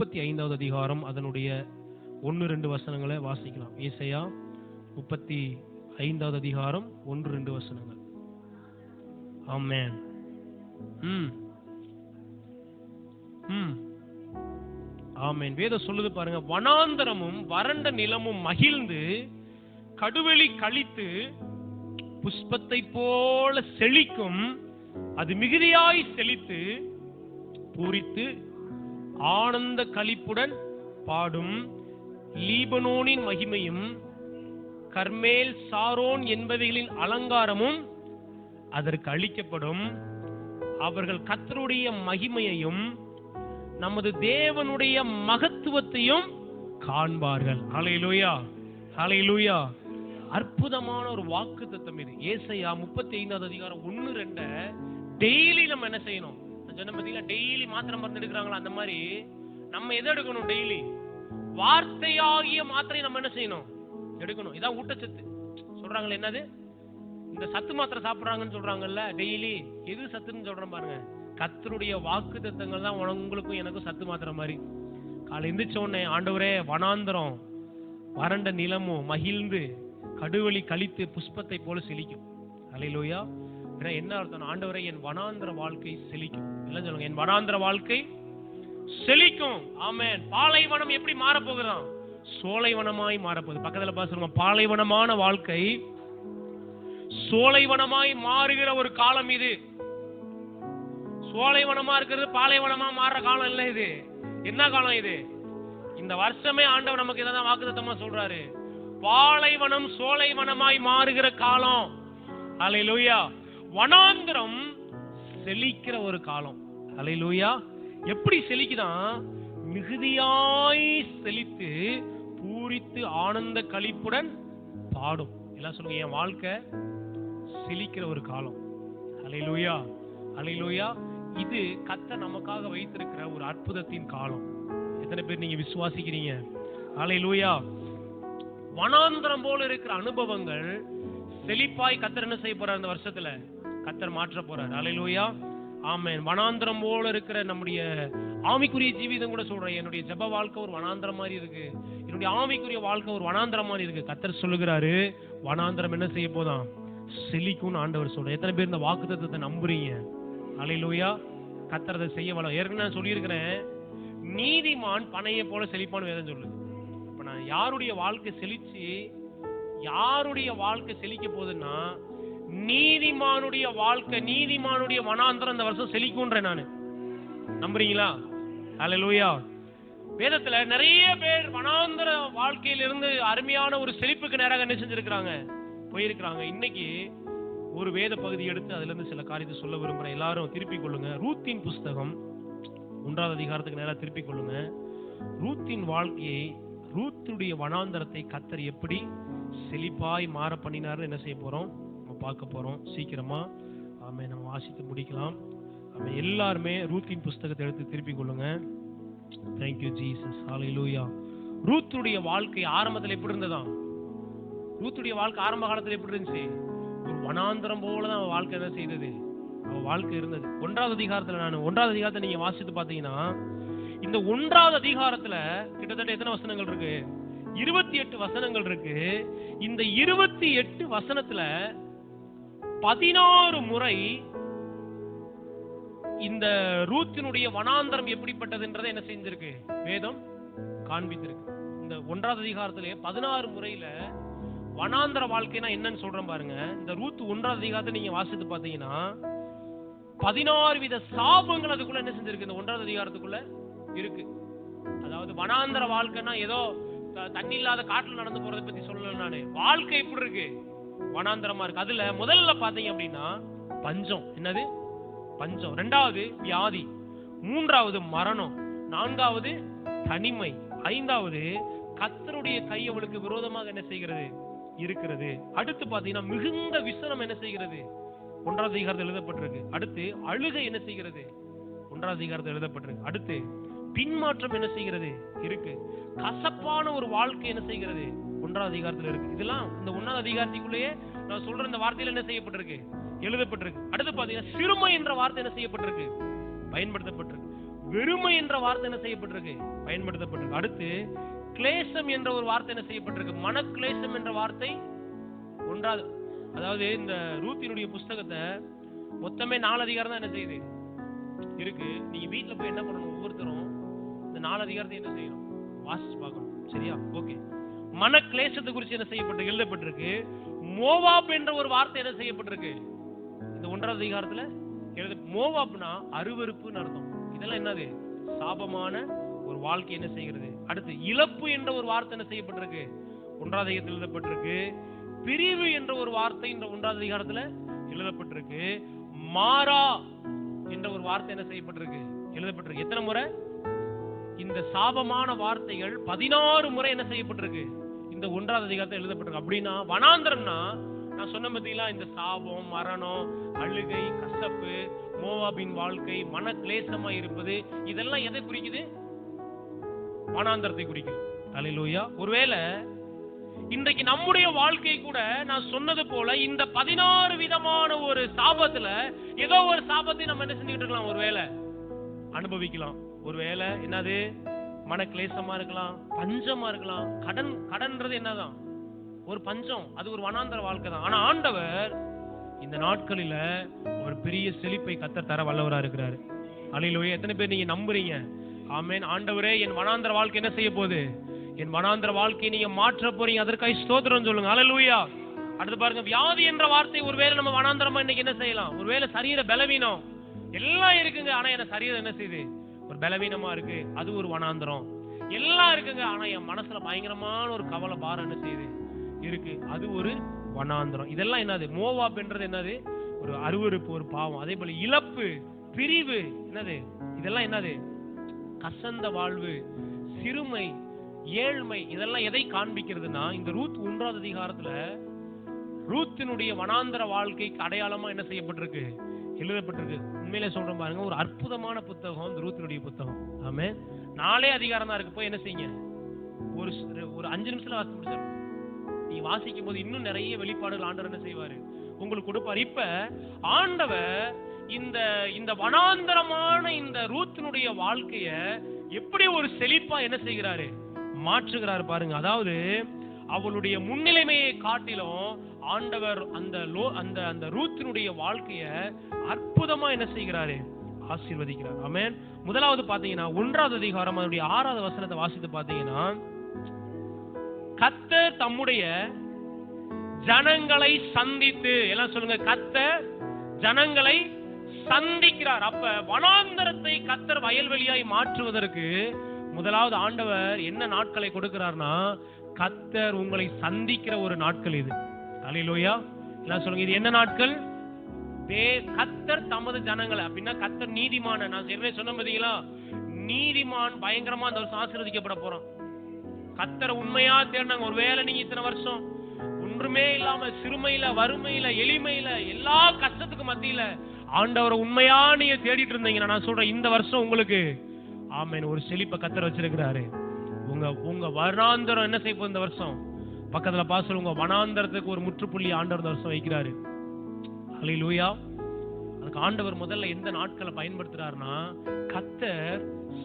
35வது அதிகாரம் அதனுடைய 1-2 வசனங்களை வாசிக்கலாம். ஏசாயா 35வது அதிகாரம் 1-2 வசனங்கள். ஆமென். ஆமென். வேதம் சொல்லுது பாருங்க, வனாந்தரமும் வறண்ட நிலமும் மகிழ்ந்து கடுவெளி கழித்து புஷ்பத்தை போல செழிக்கும், அது மிகுதியாய் செழித்து பூரித்து ஆனந்த களிப்புடன் பாடும். லீபனோனின் மகிமையும் கர்மேல் சாரோன் என்பவைகளின் அலங்காரமும் அதற்கு அளிக்கப்படும். அவர்கள் கர்த்தருடைய மகிமையையும் நமது தேவனுடைய மகத்துவத்தையும் காண்பார்கள். ஹல்லேலூயா, ஹல்லேலூயா. அற்புதமான ஒரு வாக்குத்தத்தம் இது. ஏசாயா 35வது அதிகாரம் 1-2 டெய்லி நம்ம என்ன செய்யணும்? சொன்ன பாத்தீங்களா, டெய்லி மாத்திரை மருந்து எடுக்கிறாங்களா, அந்த மாதிரி நம்ம எதை எடுக்கணும்? டெய்லி வார்த்தையாகிய மாத்திரை நம்ம என்ன செய்யணும்? எடுக்கணும். இதான் ஊட்டச்சத்து சொல்றாங்களே. என்னது இந்த சத்து மாத்திரை சாப்பிடுறாங்கன்னு சொல்றாங்கல்ல, டெய்லி எது சத்துன்னு சொல்றேன் பாருங்க. கர்த்தருடைய வாக்குத்தத்தங்கள் தான் உங்களுக்கும் எனக்கும் சத்து மாத்திரை மாதிரி. காலை எந்திரிச்ச உடனே, ஆண்டவரே வனாந்தரம் வறண்ட நிலமும் மகிழ்ந்து கடுவெளி கழித்து புஷ்பத்தை போல செழிக்கும். ஹல்லேலூயா. என்ன அர்த்தம்? ஆண்டவரே என் வனாந்தர வாழ்க்கை செழிக்கும். இல்ல சொல்லுங்க, என் வனாந்தர வாழ்க்கை செழிக்கும். ஆமென். பாலைவனம் எப்படி மாறப்போகுதான்? சோலைவனமாய் மாறப்போகுது. பக்கத்துல பாருங்க, பாலைவனமான வாழ்க்கை சோலைவனமாய் மாறுகிற ஒரு காலம் இது. சோலைவனமா இருக்கிறது பாலைவனமா மாறுற காலம் இல்ல இது. என்ன காலம் இது? இந்த வருஷமே ஆண்டவர் நமக்கு இதான் வாக்குத்தத்தமா சொல்றாரு. பாலைவனம் சோலைவனமாய் மாறுகிற காலம். ஹல்லேலூயா. வனாந்தரம் செழிக்கிற ஒரு காலம். ஹல்லேலூயா. எப்படி செழிக்குதான்? மிகுதியாய் செழித்து பூரித்து ஆனந்த களிப்புடன் பாடும். எல்லாம் சொல்லுங்க, என் வாழ்க்கை செழிக்கிற ஒரு காலம். ஹல்லேலூயா, ஹல்லேலூயா. இது கர்த்தர் நமக்காக வைத்திருக்கிற ஒரு அற்புதத்தின் காலம். எத்தனை பேர் நீங்க விசுவாசிக்கிறீங்க? ஹல்லேலூயா. வனாந்தரம் போல இருக்கிற அனுபவங்கள் செழிப்பாய் கர்த்தர் என்ன செய்ய போறார்? இந்த வருஷத்துல கர்த்தர் மாற்ற போறார். ஹல்லேலூயா, ஆமென். வனாந்தரம் போல இருக்கிற நம்முடைய ஆவிக்குரிய ஜீவிதம் கூட சொல்றேன். என்னுடைய ஜெப வாழ்க்கை ஒரு வனாந்தரம் மாதிரி இருக்கு. என்னுடைய ஆவிக்குரிய வாழ்க்கை ஒரு வனாந்தரம் மாதிரி இருக்கு. கர்த்தர் சொல்லுகிறாரு, வனாந்தரம் என்ன செய்ய போதான்? செழிக்கும்னு ஆண்டவர் சொல்ற. எத்தனை பேர் இந்த வாக்குத்தத்தத்தை நம்புறீங்க? ஹல்லேலூயா. கர்த்தர் அதை செய்ய வள. ஏற்கனவே நான் சொல்லியிருக்கிறேன், நீதிமான் பனையை போல செழிப்பான்னு வேதம் சொல்லுது. இப்ப நான் யாருடைய வாழ்க்கை செழிச்சு, யாருடைய வாழ்க்கை செழிக்க போகுதுன்னா, நீதிமானுடைய வாழ்க்கை, நீதிமானுடைய வனாந்தரம் இந்த வருஷம் செழிக்கும்ன்றேன் நானு. நம்புறீங்களா? ஹல்லேலூயா. வேதத்துல நிறைய பேர் வனாந்தர வாழ்க்கையிலிருந்து அருமையான ஒரு செழிப்புக்கு நேராக என்ன செஞ்சிருக்கிறாங்க? போயிருக்கிறாங்க. இன்னைக்கு ஒரு வேத பகுதி எடுத்து அதுல இருந்து சில காரியத்தை சொல்ல விரும்புறேன். எல்லாரும் திருப்பிக் கொள்ளுங்க. ரூத்தின் புஸ்தகம் 1வது அதிகாரத்துக்கு நேரா திருப்பிக் கொள்ளுங்க. ரூத்தின் வாழ்க்கையை, ரூத்துடைய வனாந்தரத்தை கர்த்தர் எப்படி செழிப்பாய் மாற பண்ணினார்னு என்ன செய்ய போறோம்? நம்ம பார்க்க போறோம் சீக்கிரமா. ஆமென். நம்ம வாசித்து முடிக்கலாம். ஆமென். எல்லாருமே ரூத்தின் புஸ்தகத்தை எடுத்து திருப்பிக் கொள்ளுங்க. Thank you Jesus. ஹல்லேலூயா. ரூத்துடைய வாழ்க்கை ஆரம்பத்துல எப்படி இருந்ததா? ரூத்துடைய வாழ்க்கை ஆரம்ப காலத்துல எப்படி இருந்துச்சு? ஒரு வனாந்தரம் போலதான் அவன் வாழ்க்கை என்ன செய்தது? அவன் வாழ்க்கை இருந்தது. 1வது அதிகாரத்தை நீங்க வாசித்து பாத்தீங்கன்னா, இந்த 1வது அதிகாரத்துல கிட்டத்தட்ட எத்தனை வசனங்கள் இருக்கு? 28 வசனங்கள் இருக்கு. இந்த 28 வசனத்துல 16 முறை இந்த ரூத்தினுடைய வனாந்தரம் எப்படிப்பட்டதுன்றதை என்ன செஞ்சிருக்கு? வேதம் காண்பித்திருக்கு. இந்த 1வது அதிகாரத்திலே 16 முறையில வனாந்தர வாழ்க்கைனா என்னன்னு சொல்றேன் பாருங்க. இந்த ரூத் 1வது அதிகாரத்தை நீங்க வாசித்து பாத்தீங்கன்னா 16 வித சாபங்கள் அதுக்குள்ள என்ன செஞ்சிருக்கு? இந்த 1வது அதிகாரத்துக்குள்ள இருக்கு. அதாவது வனாந்தர வாழ்க்கைனா ஏதோ தண்ணி இல்லாத காட்டுல நடந்து போறதை பத்தி சொல்லல நானு. வாழ்க்கை எப்படி இருக்கு? வனாந்தரமா இருக்கு. அதுல முதல்ல பாத்தீங்க அப்படின்னா பஞ்சம். என்னது? பஞ்சம். 2வது வியாதி. 3வது மரணம். 4வது தனிமை. 5வது கர்த்தருடைய கை அவளுக்கு விரோதமாக என்ன செய்கிறது? இருக்கிறது. அடுத்து பாத்தீங்கன்னா மிகுந்த விசனம் என்ன செய்கிறது? 1வது அதிகாரத்தில் எழுதப்பட்டிருக்கு. அடுத்து அழுகை என்ன செய்கிறது? 1வது அதிகாரத்தில் எழுதப்பட்டிருக்கு. அடுத்து பின்மாற்றம் என்ன செய்கிறது? இருக்கு. கசப்பான ஒரு வாழ்க்கை என்ன செய்கிறது? 1வது அதிகாரத்தில் இருக்கு. இதெல்லாம் இந்த 1வது அதிகாரத்துக்குள்ளேயே நான் சொல்ற இந்த வார்த்தையில என்ன செய்யப்பட்டிருக்கு? எழுதப்பட்டிருக்கு. அடுத்து பாத்தீங்கன்னா சிறுமை என்ற வார்த்தை என்ன செய்யப்பட்டிருக்கு? பயன்படுத்தப்பட்டிருக்கு. வெறுமை என்ற வார்த்தை என்ன செய்யப்பட்டிருக்கு, பயன்படுத்தப்பட்டிருக்கு. அடுத்து கிளேசம் என்ற ஒரு வார்த்தை என்ன செய்யப்பட்டிருக்கு, மனக்லேசம் என்ற வார்த்தை ஒன்றாவது. அதாவது இந்த ரூத்தினுடைய புஸ்தகத்தை மொத்தமே 4 அதிகாரம் தான் என்ன செய்யுது இருக்கு. நீங்க வீட்டுல போய் என்ன பண்ணணும், ஒவ்வொருத்தரும் இந்த 4 அதிகாரத்தை என்ன செய்யணும், வாசிச்சு பார்க்கணும். சரியா? ஓகே. மனக்லேசத்தை குறித்து என்ன செய்யப்பட்டு எழுதப்பட்டிருக்கு. மோவாப் என்ற ஒரு வார்த்தை என்ன செய்யப்பட்டிருக்கு இந்த 1வது அதிகாரத்துல எழுத. மோவாப்னா அருவருப்புன்னு அர்த்தம். இதெல்லாம் என்னது, சாபமான ஒரு வாழ்க்கை என்ன செய்கிறது. அடுத்து இழப்பு என்ற ஒரு வார்த்தை என்ன செய்யப்பட்டிருக்கு 1வது அதிகாரத்தில் எழுதப்பட்டிருக்கு. பிரிவு என்ற ஒரு வார்த்தை இந்த 1வது அதிகாரத்துல எழுதப்பட்டிருக்கு. மாறா என்ற ஒரு வார்த்தை என்ன செய்யப்பட்டிருக்கு, எழுதப்பட்டிருக்கு. எத்தனை முறை இந்த சாபமான வார்த்தைகள் 16 முறை என்ன செய்யப்பட்டிருக்கு இந்த 1வது அதிகாரத்தில் எழுதப்பட்டிருக்கு. அப்படின்னா வனாந்தரம்னா நான் சொன்ன பத்திலாம் இந்த சாபம், மரணம், அழுகை, கசப்பு, மோவாபின் வாழ்க்கை, மன கிளேசமா இருப்பது, இதெல்லாம் எதை குறிக்குது, வனாந்தரத்தை குறிக்குது. அல்லேலூயா. ஒருவேளை இன்றைக்கு நம்முடைய வாழ்க்கை கூட நான் சொன்னது போல இந்த 16 விதமான ஒரு சாபத்துல ஏதோ ஒரு சாபத்தை நம்ம என்ன செஞ்சுட்டு இருக்கலாம், ஒருவேளை அனுபவிக்கலாம். ஒருவேளை என்னது, மன கிளேசமா இருக்கலாம், பஞ்சமா இருக்கலாம். கடன்றது என்னதான், ஒரு பஞ்சம், அது ஒரு வனாந்தர வாழ்க்கை தான். ஆனா ஆண்டவர் இந்த நாட்களில ஒரு பெரிய செழிப்பை கர்த்தர் தர வல்லவரா இருக்கிறாரு. அல்லேலூயா. எத்தனை பேர் நீங்க நம்புறீங்க? ஆமென். ஆண்டவரே, என் வனாந்தர வாழ்க்கை என்ன செய்ய போகுது, என் வனாந்தர வாழ்க்கையை நீங்க மாற்ற போறீங்க, அதற்காக ஸ்தோத்திரம் சொல்லுங்க. அல்லேலூயா. அடுத்து பாருங்க, வியாதி என்ற வார்த்தை ஒருவேளை நம்ம வனாந்தரமா இன்னைக்கு என்ன செய்யலாம், ஒருவேளை சரீர பலவீனம் எல்லாம் இருக்குங்க, ஆனா என் சரீரம் என்ன செய்யுது, ஒரு பலவீனமா இருக்கு, அது ஒரு வனாந்தரம். எல்லாம் இருக்குங்க, ஆனா என் மனசுல பயங்கரமான ஒரு கவலை பாரம் என்ன செய்யுது இருக்கு, அது ஒரு வனாந்தரம். இதெல்லாம் என்னது, மோவாப்ன்றது என்னது, ஒரு அருவருப்பு, ஒரு பாவம். அதே போல இழப்பு, பிரிவு என்னது, இதெல்லாம் என்னது, கசந்த வாழ்வு, சிறுமை, ஏழ்மை. இதெல்லாம் எதை காண்பிக்கிறதுனா, இந்த ரூத் 1வது அதிகாரத்துல ரூத்தினுடைய வனாந்தர வாழ்க்கைக்கு அடையாளமா என்ன செய்யப்பட்டிருக்கு, எழுதப்பட்டிருக்கு. உண்மையிலே சொல்றேன் பாருங்க, ஒரு அற்புதமான புத்தகம் இந்த ரூத்தினுடைய புத்தகம். ஆமே. 4 அதிகாரம் தான் இருக்கு. போய் என்ன செய்யுங்க, ஒரு 5 நிமிஷத்துல வாசிச்சு முடிச்சிடணும். நீ வாசிக்கும் போது இன்னும் நிறைய வெளிப்பாடுகள் ஆண்டவர் என்ன செய்வாரு, உங்களுக்கு கொடுப்பார். இப்ப ஆண்டவர் இந்த வனாந்தரமான இந்த ரூத்தினுடைய வாழ்க்கைய எப்படி ஒரு செழிப்பா என்ன செய்கிறாரு, மாற்றுகிறாரு பாருங்க. அதாவது அவளுடைய முன்னிலைமையை காட்டிலும் ஆண்டவர் அந்த ரூத்தினுடைய வாழ்க்கைய அற்புதமா என்ன செய்கிறாரு, ஆசீர்வதிக்கிறார். ஆமென். முதலாவது பாத்தீங்கன்னா 1வது அதிகாரம் அதனுடைய 6வது வசனத்தை வாசித்து பாத்தீங்கன்னா, கர்த்தர் தம்முடைய ஜனங்களை சந்தித்து, எல்லாம் சொல்லுங்க, கர்த்தர் ஜனங்களை சந்திக்கிறார். அப்ப வனாந்தரத்தை கர்த்தர் வயல்வெளியாய் மாற்றுவதற்கு முதலாவது ஆண்டவர் என்ன நாட்களை கொடுக்கிறார்னா, கர்த்தர் உங்களை சந்திக்கிற ஒரு நாட்கள் இது. அல்லேலூயா. எல்லாம் சொல்லுங்க, இது என்ன நாட்கள், கர்த்தர் தமது ஜனங்களை. அப்படின்னா கர்த்தர் நீதிமான, நான் ஏற்கனவே சொன்ன பாத்தீங்களா, நீதிமான் பயங்கரமா அந்த வருஷம் ஆசீர்வதிக்கப்பட போறோம். கர்த்தரை உண்மையா தேடினாங்க. ஒருவேளை நீங்க இத்தனை வருஷம் ஒன்றுமே இல்லாம சிறுமையில, வறுமையில, எளிமையில, எல்லா கஷ்டத்துக்கு மத்தியில ஆண்டவரை உண்மையா நீங்க தேடிட்டு இருந்தீங்கன்னா, நான் சொல்றேன், இந்த வருஷம் உங்களுக்கு ஆமென் ஒரு செழிப்பை கர்த்தர் வச்சிருக்கிறாரு. உங்க வனாந்தரம் என்ன செய்ய போகுது இந்த வருஷம், பக்கத்துல பாசல் உங்க வனாந்தரத்துக்கு ஒரு முற்றுப்புள்ளி ஆண்டவர் இந்த வருஷம் வைக்கிறாரு. அல்லேலூயா. அதுக்கு ஆண்டவர் முதல்ல எந்த நாட்களை பயன்படுத்துறாருன்னா, கர்த்தர்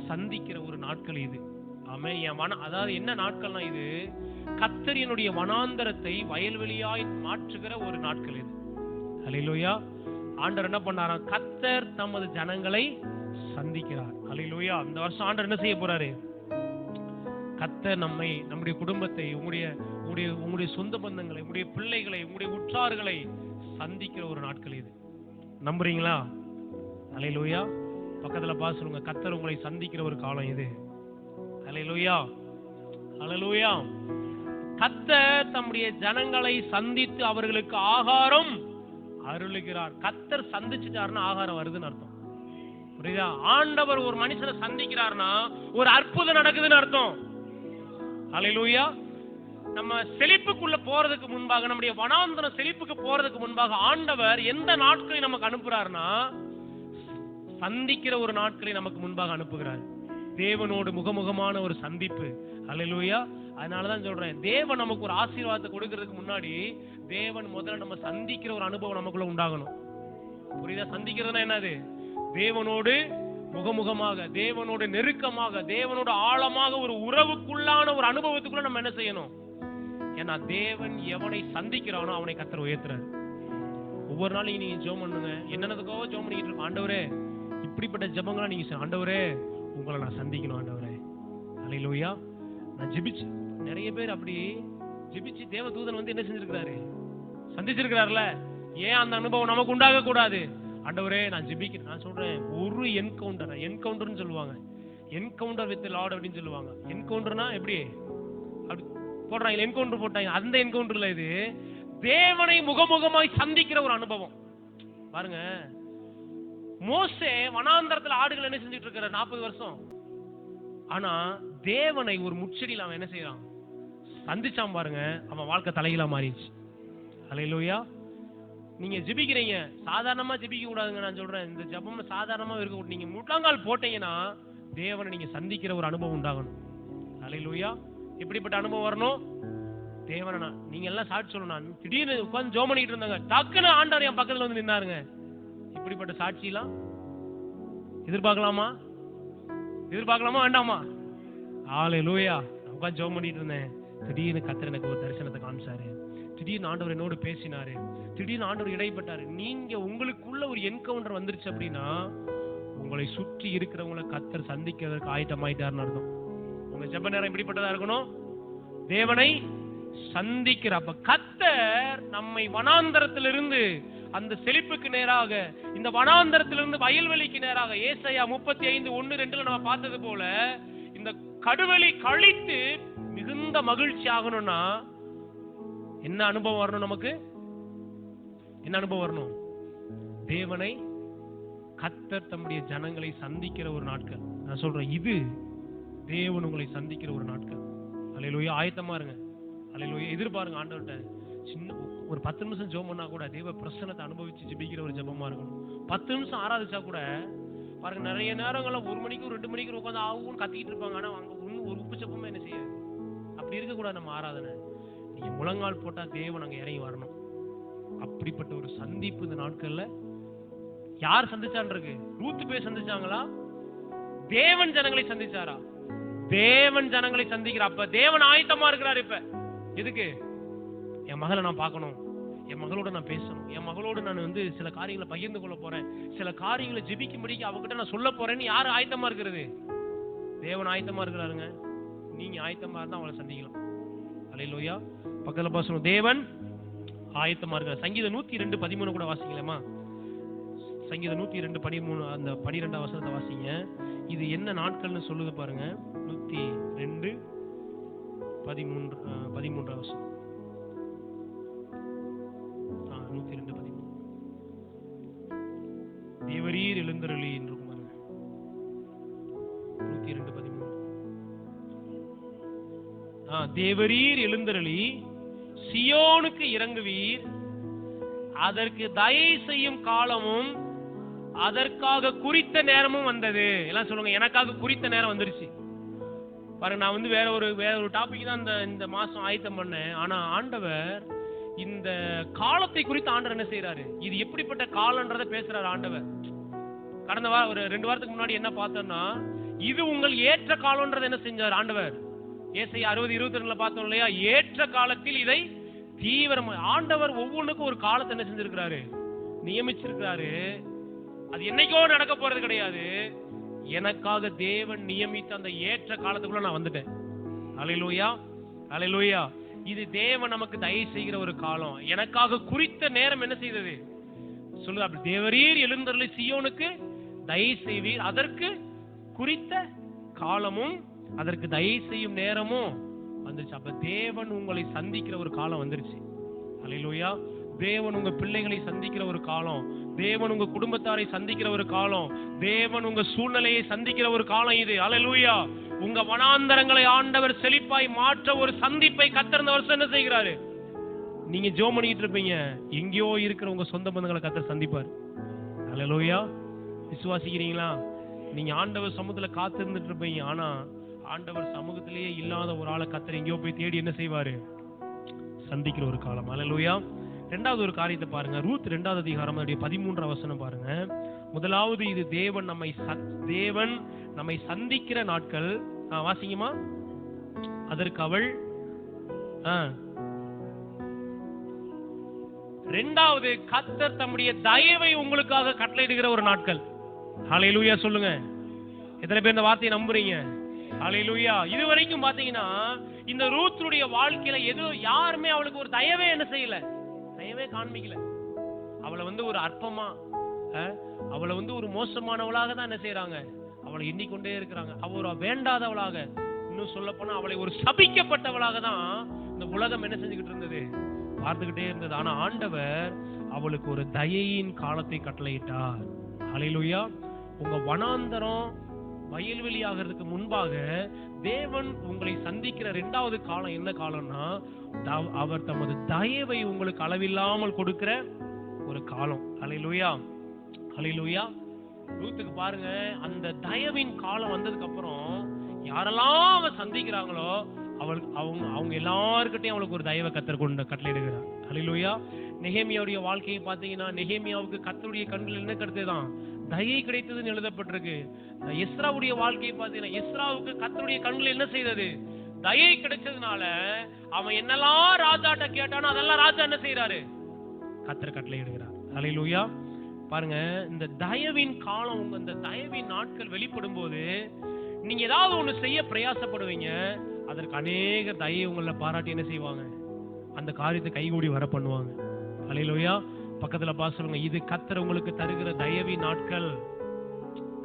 சந்திக்கிற ஒரு நாட்கள் இது. ஆமென். அதாவது என்ன நாட்கள்னா, இது கர்த்தர் என்னுடைய வனாந்தரத்தை வயல்வெளியாய் மாற்றுகிற ஒரு நாட்கள் இது. அல்லேலூயா. ஆண்டவர் என்ன பண்ணாரா, கர்த்தர் தமது ஜனங்களை சந்திக்கிறார். அல்லேலூயா. இந்த வருஷம் ஆண்டவர் என்ன செய்ய போறாரு, கர்த்தர் நம்முடைய குடும்பத்தை, உங்களுடைய சொந்த பந்தங்களை, உங்களுடைய பிள்ளைகளை, உங்களுடைய உற்றார்களை சந்திக்கிற ஒரு நாட்கள் இது. நம்புறீங்களா? அல்லேலூயா. பக்கத்துல பாசுங்க, கர்த்தர் உங்களை சந்திக்கிற ஒரு காலம் இது. அல்லேலூயா. அல்லேலூயா. கர்த்தர் தம்முடைய ஜனங்களை சந்தித்து அவர்களுக்கு ஆகாரம் அருளுகிறார். கர்த்தர் சந்திச்சுட்டாருன்னா ஆகாரம் வருதுன்னு அர்த்தம். புரியுதா? ஆண்டவர் ஒரு மனுஷனை சந்திக்கிறார்னா ஒரு அற்புதம் நடக்குதுன்னு அர்த்தம். அல்லேலூயா. நம்ம செழிப்புக்குள்ள போறதுக்கு முன்பாக, நம்முடைய வனாந்தர செழிப்புக்கு போறதுக்கு முன்பாக ஆண்டவர் எந்த நாட்களை நமக்கு அனுப்புறாருன்னா, சந்திக்கிற ஒரு நாட்களை நமக்கு முன்பாக அனுப்புகிறார். தேவனோடு முகமுகமான ஒரு சந்திப்பு. அல்லேலூயா. அதனாலதான் சொல்றேன், தேவன் நமக்கு ஒரு ஆசீர்வாதத்தை கொடுக்கிறதுக்கு முன்னாடி தேவன் முதல்ல நம்ம சந்திக்கிற ஒரு அனுபவம் நமக்குள்ள உண்டாகணும். புரியுதா? சந்திக்கிறதுனா என்னது, தேவனோடு முகமுகமாக, தேவனோட நெருக்கமாக, தேவனோட ஆழமாக ஒரு உறவுக்குள்ளான ஒரு அனுபவத்துக்குள்ள நம்ம என்ன செய்யணும்? ஏன்னா தேவன் எவனை சந்திக்கிறானோ அவனை கர்த்தர் உயர்த்துறாரு. ஒவ்வொரு நாளையும் நீங்க ஜெபம் பண்ணுங்க. என்னென்னதுக்கோ ஜெபம் பண்ணிட்டு இருக்கோம். ஆண்டவரே, இப்படிப்பட்ட ஜெபங்களா நீங்க ஆண்டவரே உங்களை நான் சந்திக்கணும் ஆண்டவரே. அல்லேலூயா. நான் ஜெபிச்சு நிறைய பேர் அப்படி ஜெபிச்சு தேவதூதன் வந்து என்ன செஞ்சிருக்கிறாரு? சந்திச்சிருக்கிறார்ல. ஏன் அந்த அனுபவம் நமக்கு உண்டாக கூடாது? ஆண்டவரே நான் ஜெபிக்கிறேன். நான் சொல்றேன், ஒரு என்கவுண்டர்னு சொல்லுவாங்க. என்கவுண்டர் வித் லார்ட் அப்படின்னு சொல்லுவாங்க. என்கவுண்டர்னா எப்படி அப்படி போடுறாங்க, என்கவுண்டர் போட்டாங்க. அந்த என்கவுண்டர்ல இது தேவனை முகமுகமாய் சந்திக்கிற ஒரு அனுபவம். பாருங்க, மோசே வனாந்தரத்துல ஆடுகள் என்ன செஞ்சுட்டு இருக்கிற 40 வருஷம். ஆனா தேவனை ஒரு முச்செடியில் அவன் என்ன செய்யறான்? சந்திச்சான் பாருங்க. அவன் வாழ்க்கை தலைகீழா மாறிடுச்சு. அல்லேலூயா. நீங்க ஜெபிக்கிறீங்க, சாதாரணமா ஜெபிக்க கூடாதுங்க. நான் சொல்றேன், இந்த ஜெபம் சாதாரணமா இருக்க கூடாது. நீங்க முழங்கால் போட்டீங்கன்னா தேவனை நீங்க சந்திக்கிற ஒரு அனுபவம் உண்டாகணும். அல்லேலூயா. எப்படிப்பட்ட அனுபவம் வரணும்? தேவனா நீங்க எல்லாம் சாட்சி சொல்லணும். திடீர்னு உட்கார்ந்து ஜெபம் பண்ணிட்டு இருந்தாங்க, டக்குன்னு ஆண்டவர் என் பக்கத்துல வந்து நின்னாருங்க. இப்படிப்பட்ட சாட்சி எல்லாம் எதிர்பார்க்கலாமா? வேண்டாமா? அல்லேலூயா. உட்கார்ந்து ஜெபம் பண்ணிட்டு இருந்தேன், திடீர்னு கர்த்தர் எனக்கு ஒரு தரிசனத்தை காமிச்சாரு. திடீர்னு ஆண்டவர் என்னோடு பேசினாரு. திடீர்னு ஆண்டவர் இடைப்பட்டாரு. நீங்க உங்களுக்குள்ள ஒரு என்கவுண்டர் வந்துருச்சு அப்படின்னா உங்களை சுற்றி இருக்கிறவங்களை கர்த்தர் சந்திக்கிறதுக்கு ஆயத்தமாயிட்டாருன்னு அர்த்தம். உங்க ஜெப நேரம் எப்படிப்பட்டதா இருக்கணும்? தேவனை சந்திக்கிற. அப்ப கர்த்தர் நம்மை வனாந்தரத்திலிருந்து அந்த செழிப்புக்கு நேராக, இந்த வனாந்தரத்திலிருந்து வயல்வெளிக்கு நேராக, ஏசாயா 35:1-2 நம்ம பார்த்தது போல இந்த கடுவெளி கழித்து மிகுந்த மகிழ்ச்சி ஆகணும்னா என்ன அனுபவம் வரணும்? நமக்கு என்ன அனுபவம் வரணும்? தேவனை கர்த்தர் தம்முடைய ஜனங்களை சந்திக்கிற ஒரு நாட்கள். நான் சொல்றேன், இது தேவன் உங்களை சந்திக்கிற ஒரு நாட்கள். அல்லேலூயா. ஆயத்தமா இருங்க. அல்லேலூயா. எதிர்பாருங்க ஆண்டவர்கிட்ட. சின்ன ஒரு 10 நிமிஷம் ஜெபம் பண்ணா கூட தேவ பிரசன்னத்தை அனுபவிச்சு ஜெபிக்கிற ஒரு ஜெபமா இருக்கணும். 10 நிமிஷம் ஆராதிச்சா கூட பாருங்க, நிறைய நேரங்கள்ல 1 மணிக்கு 2 மணிக்கு உட்காந்து ஆகும்னு கத்திக்கிட்டு இருப்பாங்க. ஆனா அங்க ஒன்னும் ஒரு உப்பு சப்பமே என்ன செய்யாது. அப்படி இருக்க கூடாது நம்ம ஆராதனை. நீங்க முழங்கால் போட்டா தேவன் அங்க இறங்கி வரணும். அப்படிப்பட்ட ஒரு சந்திப்பு இந்த நாட்கள்ல யார் சந்திச்சான் இருக்கு? ரூத் போய் சந்திச்சாங்களா? தேவன் ஜனங்களை சந்திச்சாரா? தேவன் ஜனங்களை சந்திக்கிற. அப்ப தேவன் ஆயத்தமா இருக்கிறார். இப்ப எதுக்கு? என் மகளை நான் பார்க்கணும், என் மகளோட நான் பேசணும், என் மகளோடு நான் வந்து சில காரியங்களை பகிர்ந்து கொள்ள போறேன், சில காரியங்களை ஜெபிக்கும்படிக்கு அவகிட்ட நான் சொல்ல போறேன்னு யாரு ஆயத்தமா இருக்கிறது? தேவன் ஆயத்தமா இருக்கிறாருங்க. நீங்க ஆயத்தமா இருந்தா அவளை சந்திக்கலாம். அல்லேலூயா. பக்கத்துல பாசணும், தேவன் ஆயத்தமா இருக்கிறார். சங்கீதம் 102:13 கூட வாசிக்கலாமா? சங்கீதம் 102:13 அந்த 12ஆம் வசனத்தை வாசிங்க. இது என்ன நாட்கள்னு சொல்லுது பாருங்க. 102:13 வசனம். 102:13 தேவரீர் எழுந்தருளி என்று பாருங்க. 102:13 தேவரீர் எழுந்தருளி சியோனுக்கு இறங்குவீர், அதற்கு தயை செய்யும் காலமும் அதற்காக குறித்த நேரமும் வந்தது. எல்லாம் சொல்லுங்க, எனக்காக குறித்த நேரம் வந்துருச்சு. பாருங்க, நான் வந்து வேற ஒரு டாபிக் தான் இந்த மாசம் ஆயத்தம் பண்ணேன். ஆனா ஆண்டவர் இந்த காலத்தை குறித்து ஆண்டவர் என்ன செய்யறாரு? இது எப்படிப்பட்ட காலன்றத பேசுறாரு ஆண்டவர். கடந்த வாரம் ஒரு 2 வாரத்துக்கு முன்னாடி என்ன பார்த்தோம்னா, இது உங்கள் ஏற்ற காலம்ன்றது என்ன செஞ்சார் ஆண்டவர்? ஏசாயா 60:22 பார்த்தோம் இல்லையா? ஏற்ற காலத்தில் இதை தீவிரமா ஆண்டவர் ஒவ்வொன்றுக்கும் ஒரு காலத்தை என்ன செஞ்சிருக்கிறாரு? நியமிச்சிருக்கிறாரு. அது என்னைக்கோ நடக்க போறது கிடையாது. எனக்காக தேவன் நியமித்த அந்த ஏற்ற காலத்துக்குள்ள நான் வந்துட்டேன். அல்லேலூயா. அல்லேலூயா. இது தேவன் நமக்கு தயை செய்கிற ஒரு காலம். எனக்காக குறித்த நேரம் என்ன செய்தது சொல்லுங்க. அப்படி தேவரீர் எழுந்தருளி சியோனுக்கு தயை செய்வீர், அதற்கு குறித்த காலமும் அதற்கு தயை செய்யும் நேரமும் வந்துருச்சு. அப்ப தேவன் உங்களை சந்திக்கிற ஒரு காலம் வந்துருச்சு. அல்லேலூயா. தேவன் உங்க பிள்ளைகளை சந்திக்கிற ஒரு காலம், தேவன் உங்க குடும்பத்தாரை சந்திக்கிற ஒரு காலம், தேவன் உங்க சூழ்நிலையை சந்திக்கிற ஒரு காலம் இது. அல்லேலூயா. உங்க வனாந்தரங்களை ஆண்டவர் செழிப்பாய் மாற்ற ஒரு சந்திப்பை கர்த்தர் இந்த வருஷம் என்ன செய்கிறாரு? நீங்க ஜெபம் பண்ணிட்டு இருப்பீங்க, எங்கேயோ இருக்கிற உங்க சொந்த பந்தங்களை கர்த்தர் சந்திப்பார். அல்லேலூயா. விசுவாசிக்கிறீங்களா? நீங்க ஆண்டவர் சமூகத்துல காத்து இருந்துட்டு இருப்பீங்க, ஆனா ஆண்டவர் சமூகத்திலேயே இல்லாத ஒரு ஆளை கர்த்தர் எங்கேயோ போய் தேடி என்ன செய்வாரு? சந்திக்கிற ஒரு காலம். அல்லேலூயா. 2வது ஒரு காரியத்தை பாருங்க. ரூத் 2வது அதிகாரம் 13ஆம் வசனம் பாருங்க. முதலாவது இது தேவன் நம்மை சந்திக்கிற நாட்கள். வாசிங்கம்மா. அதற்கு அவள் இரண்டாவது கர்த்தர் தம்முடைய தயவை உங்களுக்காக கட்டளையிடுகிற ஒரு நாட்கள். ஹல்லேலூயா சொல்லுங்க. எத்தனை பேர் இந்த வார்த்தையை நம்புறீங்க? ஹல்லேலூயா. இதுவரைக்கும் பாத்தீங்கன்னா இந்த ரூத்துடைய வாழ்க்கையில யாருமே அவளுக்கு ஒரு தயவே என்ன செய்யல, தயவே காண்பிக்கல. அவளை ஒரு அற்பமா, அவளை ஒரு மோசமானவளாக தான் என்ன செய்யறாங்க, அவளை எண்ணிக்கொண்டே இருக்கிறாங்க. அவ வேண்டாதவளாக, இன்னும் சொல்ல போனா அவளை ஒரு சபிக்கப்பட்டவளாக தான் இந்த உலகம் என்ன செஞ்சுக்கிட்டு இருந்தது, பார்த்துக்கிட்டே இருந்தது. ஆனா ஆண்டவர் அவளுக்கு ஒரு தயையின் காலத்தை கட்டளையிட்டார். ஹல்லேலூயா. உங்க வனாந்தரம் வயல்வெளி ஆகிறதுக்கு முன்பாக தேவன் உங்களை சந்திக்கிற இரண்டாவது காலம் என்ன காலம்னா, அவர் தமது தயவை உங்களுக்கு அளவில்லாமல் கொடுக்கிற ஒரு காலம். ஹல்லேலூயா, ஹல்லேலூயா. ரூத்துக்கு பாருங்க, அந்த தயவின் காலம் வந்ததுக்கு அப்புறம் யாரெல்லாம் அவ சந்திக்கிறாங்களோ அவங்க எல்லார்கிட்டையும் அவளுக்கு ஒரு தயவை கர்த்தர் கொண்டு கட்டளையிடுகிறார். ஹல்லேலூயா. நெகேமியாவுடைய வாழ்க்கையை பார்த்தீங்கன்னா, நெகேமியாவுக்கு கர்த்தருடைய கண்கள் என்ன கிடைத்ததுதான், தயை கிடைத்ததுன்னு எழுதப்பட்டிருக்கு. எஸ்ராவுடைய வாழ்க்கையை பார்த்தீங்கன்னா, எஸ்ராவுக்கு கர்த்தருடைய கண்கள் என்ன செய்தது, தயை கிடைச்சதுனால அவன் என்னெல்லாம் ராஜாட்ட கேட்டானோ அதெல்லாம் ராஜா என்ன செய்யறாரு, கர்த்தர் கட்டளையிடுகிறார். ஹல்லேலூயா. பாருங்க, இந்த தயவின் காலம், இந்த தயவின் நாட்கள் வெளிப்படும் போது நீங்க ஏதாவது ஒண்ணு செய்ய பிரயாசப்படுவீங்க, அதற்கு அநேக தயை உங்களை பாராட்டி என்ன செய்வாங்க, அந்த காரியத்தை கைகூடி வர பண்ணுவாங்க. ஹல்லேலூயா. பக்கத்துல சொல்லுங்க, இது கர்த்தர் உங்களுக்கு தருகிற தயவின் நாட்கள்.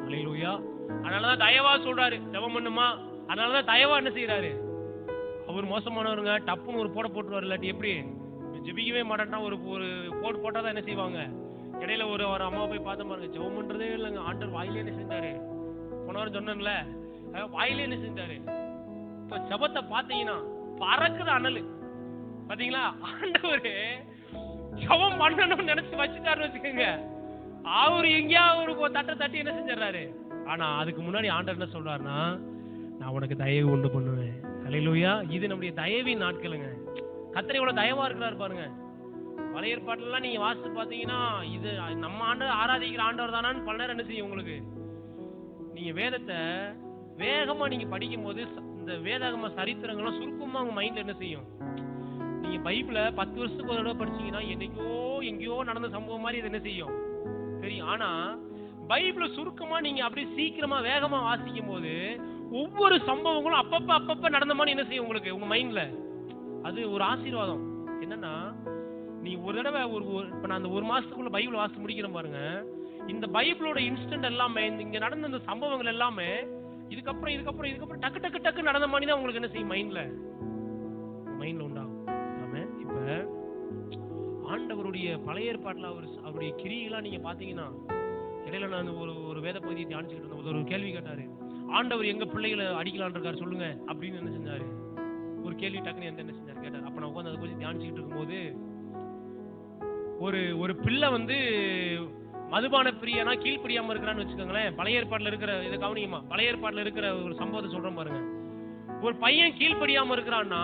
ஹல்லேலூயா. அதனாலதான் தயவா சொல்றாரு, ஜெபம் பண்ணுமா. அதனாலதான் தயவா என்ன செய்யறாரு, அவர் மோசமானவருங்க, டப்புன்னு ஒரு போட்டுருவாரு. இல்லாட்டி எப்படி ஜெபிக்கவே மாட்டான், ஒரு போட்டாதான் என்ன செய்வாங்க. இடையில ஒரு அம்மா போய் பார்த்த பாருங்க, ஜெபம் பண்றதே இல்லைங்க, ஆண்டவர் வாயிலே என்ன செஞ்சாரு, போனவரும் சொன்னேன்ல, வாயிலே என்ன செஞ்சாரு. இப்ப ஜெபத்தை பாத்தீங்கன்னா பறக்குது அனல். பாத்தீங்களா, ஆண்டவரு ஜெபம் பண்ணணும்னு நினைச்சு வச்சுட்டாருன்னு வச்சுக்கோங்க, அவரு எங்கேயாவது ஒரு தட்டை தட்டி என்ன செஞ்சாரு. ஆனா அதுக்கு முன்னாடி ஆண்டவர் என்ன சொல்றாருன்னா, நான் உனக்கு தயவு உண்டு பண்ணுவேன். ஹல்லேலூயா. இது நம்முடைய தயவின் நாட்களுங்க. கர்த்தர் எவ்வளவு தயவா இருக்கிறாரு பாருங்க. பழைய ஏற்பாட்டுல நீங்க வாசித்து பாத்தீங்கன்னா, இது நம்ம ஆண்டவர் ஆராதிக்கிற ஆண்டவர் தானான்னு பல நேரம் என்ன செய்யும் உங்களுக்கு. நீங்க வேதத்தை வேகமா நீங்க படிக்கும் போது இந்த வேதாகம சரித்திரங்களும் சுருக்கமா உங்க மைண்ட்ல என்ன செய்யும். நீங்க பைபிள 10 வருஷத்துக்கு ஒரு தடவை படிச்சீங்கன்னா எங்கேயோ நடந்த சம்பவம் மாதிரி இது என்ன செய்யும் தெரியும். ஆனா பைபிள சுருக்கமா நீங்க அப்படியே சீக்கிரமா வேகமா வாசிக்கும் போது ஒவ்வொரு சம்பவங்களும் அப்பப்ப நடந்த மாதிரி என்ன செய்யும் உங்களுக்கு உங்க மைண்ட்ல. அது ஒரு ஆசீர்வாதம். என்னன்னா, நீ ஒரு தடவை இப்ப நான் அந்த ஒரு மாசத்துக்குள்ள பைபிள் வாசித்து முடிக்கிறேன் பாருங்க, இந்த பைபிளோட இன்ஸ்டன்ட் எல்லாமே, இங்க நடந்த இந்த சம்பவங்கள் எல்லாமே இதுக்கப்புறம் டக்கு நடந்த மாதிரி தான் உங்களுக்கு என்ன செய்யும் மைண்ட்ல உண்டாகும். இப்ப ஆண்டவருடைய பழைய ஏற்பாட்டுல அவருடைய கிரியெல்லாம் நீங்க பாத்தீங்கன்னா, இடையில நான் ஒரு வேத பகுதியை தியானிச்சுக்கிட்டு இருந்த ஒரு கேள்வி கேட்டாரு, ஆண்டவர் எங்க பிள்ளைகளை அடிக்கலான் இருக்காரு சொல்லுங்க அப்படின்னு என்ன செஞ்சாரு. ஒரு கேள்வி டக்குன்னு என்ன செஞ்சாரு கேட்டாரு. அப்ப நான் உட்காந்து அதை பத்தி தியானிச்சுக்கிட்டு இருக்கும்போது, ஒரு பிள்ளை மதுபான பிரியனா கீழ்ப்படியாம இருக்கிறான்னு வச்சுக்கோங்களேன். பழைய ஏற்பாட்டுல இருக்கிற இதை கவனிக்குமா, பழைய ஏற்பாட்டுல இருக்கிற ஒரு சம்பவத்தை சொல்றேன் பாருங்க. ஒரு பையன் கீழ்ப்படியாம இருக்கிறான்னா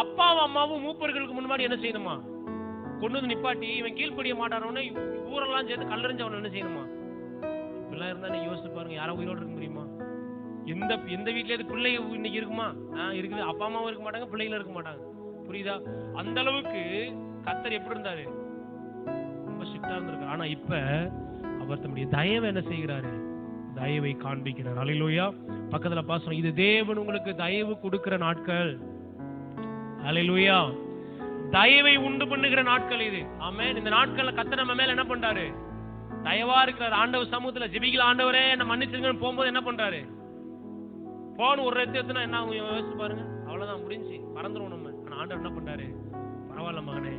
அப்பாவும் அம்மாவும் மூப்பர்களுக்கு முன்னாடி என்ன செய்யணுமா, கொண்டு வந்து நிப்பாட்டி இவன் கீழ்ப்படிய மாட்டானோன்னு ஊரெல்லாம் சேர்த்து கல்லறிஞ்சு அவன் என்ன செய்யணுமா. இப்பெல்லாம் இருந்தா நீ யோசிச்சு பாருங்க, யாரோ உயிரோடு இருக்க முடியுமா? எந்த வீட்லயாவது பிள்ளை இன்னைக்கு இருக்குமா? இருக்குது. அப்பா அம்மாவும் இருக்க மாட்டாங்க, பிள்ளைகளும் இருக்க மாட்டாங்க. புரியுதா? அந்த அளவுக்கு கர்த்தர் எப்படி இருந்தாரு, ரொம்ப ஸ்ட்ரிக்டா இருந்திருக்காரு. ஆனா இப்ப அவர் தம்முடைய தயவை என்ன செய்கிறாரு, தயவை காண்பிக்கிறார். ஹல்லேலூயா. பக்கத்துல பாசனம், இது தேவன் உங்களுக்கு தயவு கொடுக்கிற நாட்கள். ஹல்லேலூயா. தயவை உண்டு பண்ணுகிற நாட்கள் இது. ஆமென். இந்த நாட்கள்ல கர்த்தர் நம்ம மேல என்ன பண்றாரு, தயவா இருக்கிறார். ஆண்டவர் சமூகத்துல ஜெபிக்கல, ஆண்டவரே என்ன மன்னிச்சிருங்கன்னு போகும்போது என்ன பண்றாரு, போன் ஒரு ரத்தத்துனா என்ன ஆகும் யோசிச்சு பாருங்க. அவ்வளவுதான், முடிஞ்சு பறந்துரும் நம்ம. ஆனா ஆண்டவர் என்ன பண்றாரு, பரவாயில்ல மகனே,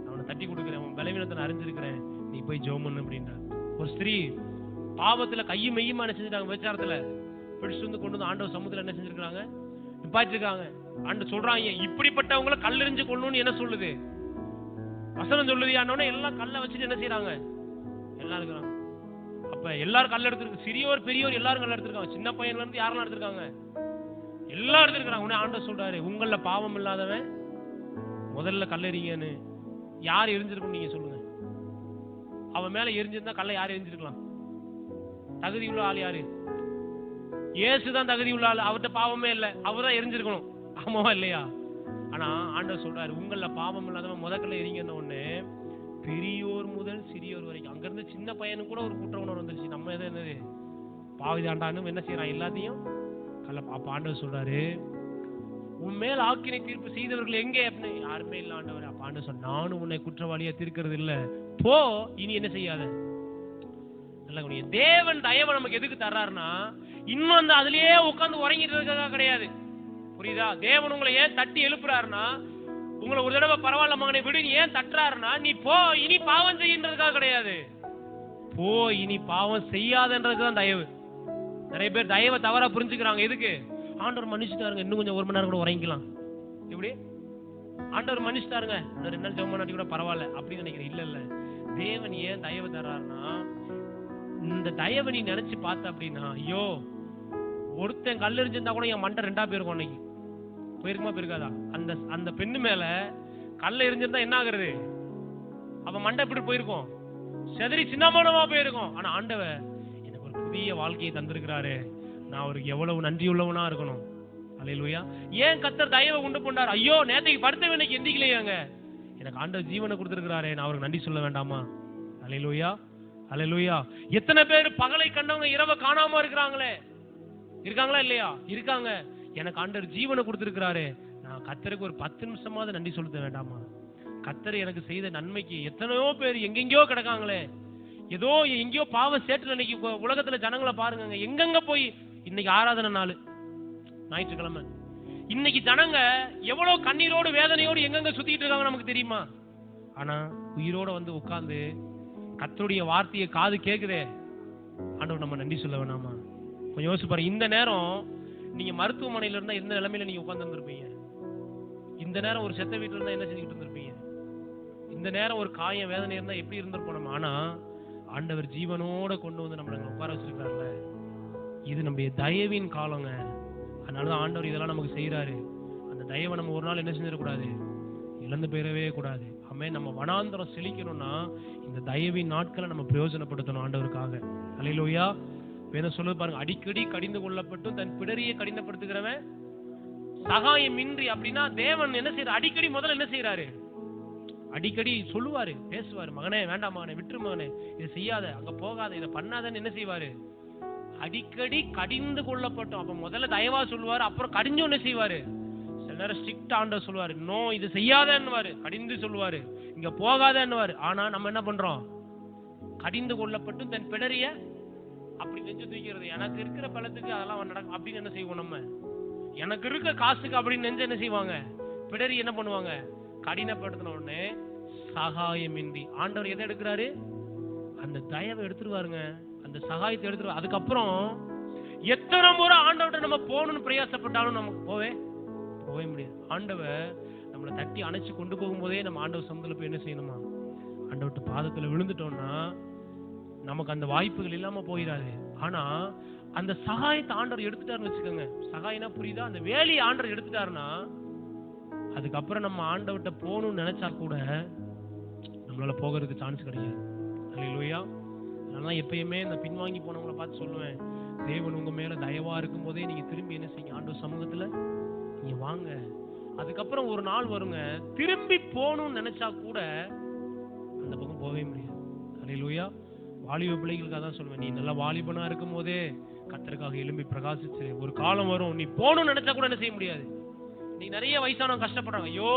அவனை தட்டி கொடுக்குறேன், அவன் பலவீனத்தை அறிஞ்சிருக்கிறேன், நீ போய் ஜெபம் பண்ணு அப்படின்றார். ஒரு ஸ்திரீ பாவத்துல கையும் மெய்யுமா என்ன செஞ்சுட்டாங்க, விபச்சாரத்துல பிடிச்சு கொண்டு வந்து ஆண்டவர் சமூகத்துல என்ன செஞ்சிருக்காங்க, நிப்பாட்டிருக்காங்க. ஆண்டு சொல்றாங்க, இப்படிப்பட்டவங்களை கல்லெறிஞ்சு கொள்ளணும்னு என்ன சொல்லுது வசனம் சொல்லுது. ஆனோடனே எல்லாம் கல்லை வச்சுட்டு என்ன செய்யறாங்க, எல்லாம் இருக்கிறாங்க. அப்ப எல்லாரும் கல் எடுத்துருக்கு, சிறியோர் பெரியோர் எல்லாரும் கல் எடுத்திருக்காங்க. சின்ன பையன்ல இருந்து யாரெல்லாம் எடுத்திருக்காங்க, எல்லாம் எடுத்திருக்காங்க. உடனே ஆண்டவர் சொல்றாரு, உங்கள பாவம் இல்லாதவன் முதல்ல கல்லெறிங்கன்னு. யார் எரிஞ்சிருக்கும் நீங்க சொல்லுங்க. அவன் மேல எரிஞ்சிருந்தா கல்லை யார் எரிஞ்சிருக்கலாம், தகுதி உள்ள ஆள் யாரு? இயேசுதான் தகுதி உள்ள ஆள். அவர்கிட்ட பாவமே இல்லை, அவர்தான் எரிஞ்சிருக்கணும். ஆமாவா இல்லையா? ஆனா ஆண்டவர் சொல்றாரு, உங்கள பாவம் இல்லாதவன் முதல்ல எரிங்கன்னு ஒண்ணு. பெரியோர் முதல் சிறியோர் வரைக்கும், அங்க இருந்து சின்ன பையனுக்கு கூட ஒரு குற்ற உணர்வு வந்துருச்சு. நம்ம எது என்னது பாவிதாண்டான்னு என்ன செய்யறான்? எல்லாத்தையும் கல்ல. அப்ப ஆண்டவர் சொல்றாரு, உன் மேல் ஆக்கினை தீர்ப்பு செய்தவர்கள் எங்கே? அப்படின்னு யாருமே இல்ல ஆண்டவர். அப்ப ஆண்டவர் சொன்ன, நானும் உன்னை குற்றவாளியா தீர்க்கிறது இல்ல, போ, இனி என்ன செய்யாத. தேவன் தயவை நமக்கு எதுக்கு தர்றாருன்னா, இன்னும் அந்த அதுலயே உட்கார்ந்து உறங்கிட்டு இருக்கிறதா கிடையாது. புரியுதா? தேவன் உங்களை ஏன் தட்டி எழுப்புறாருன்னா, உங்களை ஒரு தடவை பரவாயில்ல மகனை விடு ஏன் தட்டுறாருன்னா, நீ போ, இனி பாவம் செய்யன்றதுக்காக கிடையாது. போ, இனி பாவம் செய்யாதன்றதுதான் தயவு. நிறைய பேர் தயவை தவறா புரிஞ்சுக்கிறாங்க. எதுக்கு? ஆண்டவர் மன்னிச்சுட்டாருங்க, இன்னும் கொஞ்சம் 1 மணி நேரம் கூட உறங்கிக்கலாம். எப்படி? ஆண்டவர் மன்னிச்சுட்டாருங்க, இன்னும் 2 நாள் ஜெபம் பண்ணாட்டி கூட பரவாயில்ல அப்படின்னு நினைக்கிறேன். இல்ல இல்ல, தேவன் ஏன் தயவு தர்றாருன்னா, இந்த தயவை நீ நினைச்சு பார்த்த அப்படின்னா, ஐயோ ஒருத்தன் கல் எறிஞ்சிருந்தா கூட என் மண்டை 2ஆ போயிருக்கும். அன்னைக்கு போயிருக்குமா போயிருக்காதா? அந்த அந்த பெண்ணு மேல கல்ல எறிஞ்சிருந்தா என்ன ஆகுறது? அப்ப மண்டை எப்படி போயிருக்கும்? செதறி சின்னமானமா போயிருக்கும். ஆனா ஆண்டவர் எனக்கு ஒரு புதிய வாழ்க்கையை தந்திருக்கிறாரு, நான் அவருக்கு எவ்வளவு நன்றி உள்ளவனா இருக்கணும். அல்லேலூயா. ஏன் கர்த்தர் தயவை உண்டு பண்ணார்? ஐயோ நேத்தைக்கு படுத்தவன் இன்னைக்கு எந்திக்கலையாங்க, எனக்கு ஆண்டவர் ஜீவனை கொடுத்திருக்கிறாரே, நான் அவருக்கு நன்றி சொல்ல வேண்டாமா? அல்லேலூயா, அல்லேலூயா. எத்தனை பேர் பகலை கண்டவங்க இரவை காணாம இருக்கிறாங்களே, இருக்காங்களா இல்லையா? இருக்காங்க. எனக்கு ஆண்டவர் ஜீவனை கொடுத்திருக்கிறாரு, நான் கர்த்தருக்கு ஒரு 10 நிமிஷமாவது நன்றி சொல்ல வேண்டாமா? கர்த்தர் எனக்கு செய்த நன்மைக்கு எத்தனையோ பேர் எங்கெங்கயோ கிடக்காங்களே, ஏதோ எங்கேயோ பாவ சேற்றுல. இன்னைக்கு உலகத்துல ஜனங்களை பாருங்க, எங்கெங்க போய். இன்னைக்கு ஆராதனை நாள், ஞாயிற்றுக்கிழமை. இன்னைக்கு ஜனங்க எவ்வளவு கண்ணீரோடு வேதனையோடு எங்கெங்க சுத்திட்டு இருக்காங்க நமக்கு தெரியுமா? ஆனா உயிரோட வந்து உட்கார்ந்து கர்த்தருடைய வார்த்தையை காது கேக்குதே, ஆண்டவர் நம்ம நன்றி சொல்ல வேணாமா? கொஞ்சம் யோசிச்சு பாருங்க. இந்த நேரம் நீங்க மருத்துவமனையில இருந்தா எந்த நிலைமையில நீங்க உட்கார்ந்து இருந்திருப்பீங்க? இந்த நேரம் ஒரு செத்த வீட்டுல இருந்தா என்ன செஞ்சுட்டு இருந்திருப்பீங்க? இந்த நேரம் ஒரு காயம் வேதனை இருந்தா எப்படி இருந்திருப்போம் நம்ம? ஆனா ஆண்டவர் ஜீவனோட கொண்டு வந்து நம்மள உட்கார வச்சிருக்காருல்ல, இது நம்முடைய தயவின் காலங்க. அதனாலதான் ஆண்டவர் இதெல்லாம் நமக்கு செய்யறாரு. அந்த தயவை நம்ம ஒரு நாள் என்ன செஞ்சிடக்கூடாது, இழந்து போயிடவே கூடாது. ஆமே. நம்ம வனாந்தரம் செழிக்கணும்னா இந்த தயவின் நாட்களை நம்ம பிரயோஜனப்படுத்தணும் ஆண்டவருக்காக. அல்லேலூயா. வேதம் சொல்லுது பாருங்க, அடிக்கடி கடிந்து கொள்ளப்பட்டும் தன் பிடரியை கடினப்படுத்துகிறவன் சகாயம் இன்றி. அப்படின்னா தேவன் என்ன செய்யறாரு? அடிக்கடி முதல்ல என்ன செய்யறாரு? அடிக்கடி சொல்லுவாரு, பேசுவாரு, மகனே வேண்டாம் மகனே, விட்டுரு மகனே, இதை செய்யாத, அங்க போகாத, இதை பண்ணாதன்னு என்ன செய்வாரு? அடிக்கடி கடிந்து கொள்ளப்பட்டோம். அப்ப முதல்ல தயவா சொல்லுவாரு, அப்புறம் கடிஞ்சு என்ன செய்வாரு? சில நேரம் ஸ்ட்ரிக்ட் ஆண்டவர் சொல்லுவாரு, நோ இது செய்யாதன்னுவாரு, கடிந்து சொல்லுவாரு, இங்க போகாதன்னுவாரு. ஆனா நம்ம என்ன பண்றோம்? கடிந்து கொள்ளப்பட்டு தன் பிடரிய அப்படி நெஞ்சு தூக்கிறது. எனக்கு இருக்கிற பலத்துக்கு அதெல்லாம் நடக்கும் அப்படின்னு என்ன செய்வோம்? நம்ம எனக்கு இருக்க காசுக்கு அப்படின்னு நெஞ்சு என்ன செய்வாங்க? பிடரி என்ன பண்ணுவாங்க? கடினப்படுத்தின உடனே சகாயமின்றி ஆண்டவர் எதை எடுக்கிறாரு? அந்த தயவை எடுத்துருவாருங்க, அந்த சகாயத்தை எடுத்துருவாரு. அதுக்கப்புறம் எத்தனை முறை ஆண்டவர்கிட்ட நம்ம போகணும்னு பிரயாசப்பட்டாலும் நமக்கு போகவே முடியாது. ஆண்டவர் நம்மளை தட்டி அணைச்சு கொண்டு போகும்போதே நம்ம ஆண்டவர் சமூகத்துல போய் என்ன செய்யணுமா? ஆண்டவர்கிட்ட பாதத்துல விழுந்துட்டோம்னா நமக்கு அந்த வாய்ப்புகள் இல்லாம போயிடாது. ஆனா அந்த சகாயத்தை ஆண்டவர் எடுத்துட்டாருன்னு வச்சுக்கோங்க. சகாயம்னா புரியுதா? அந்த வேலையை ஆண்டவர் எடுத்துட்டாருன்னா அதுக்கப்புறம் நம்ம ஆண்டவர்கிட்ட போகணும்னு நினைச்சா கூட நம்மளால போகிறதுக்கு சான்ஸ் கிடையாது. அல்லேலூயா. அதனால எப்பயுமே இந்த பின்வாங்கி போனவங்களை பார்த்து சொல்லுவேன், தேவன் உங்க மேல தயவா இருக்கும் போதே நீங்க திரும்பி என்ன செய்யுங்க? ஆண்டவர் சமூகத்துல நீங்க வாங்க. அதுக்கப்புறம் ஒரு நாள் வருங்க, திரும்பி போகணும்னு நினைச்சா கூட அந்த பக்கம் போகவே முடியாது. அல்லேலூயா. வாலிப பிள்ளைகளுக்காக தான் சொல்லுவேன், நீ நல்லா வாலிபனா இருக்கும் போதே கர்த்தருக்காக எழும்பி பிரகாசிச்சு. ஒரு காலம் வரும் நீ போகணும்னு நினைச்சா கூட என்ன செய்ய முடியாது. நீ நிறைய வயசானவங்க கஷ்டப்படுறாங்க, ஐயோ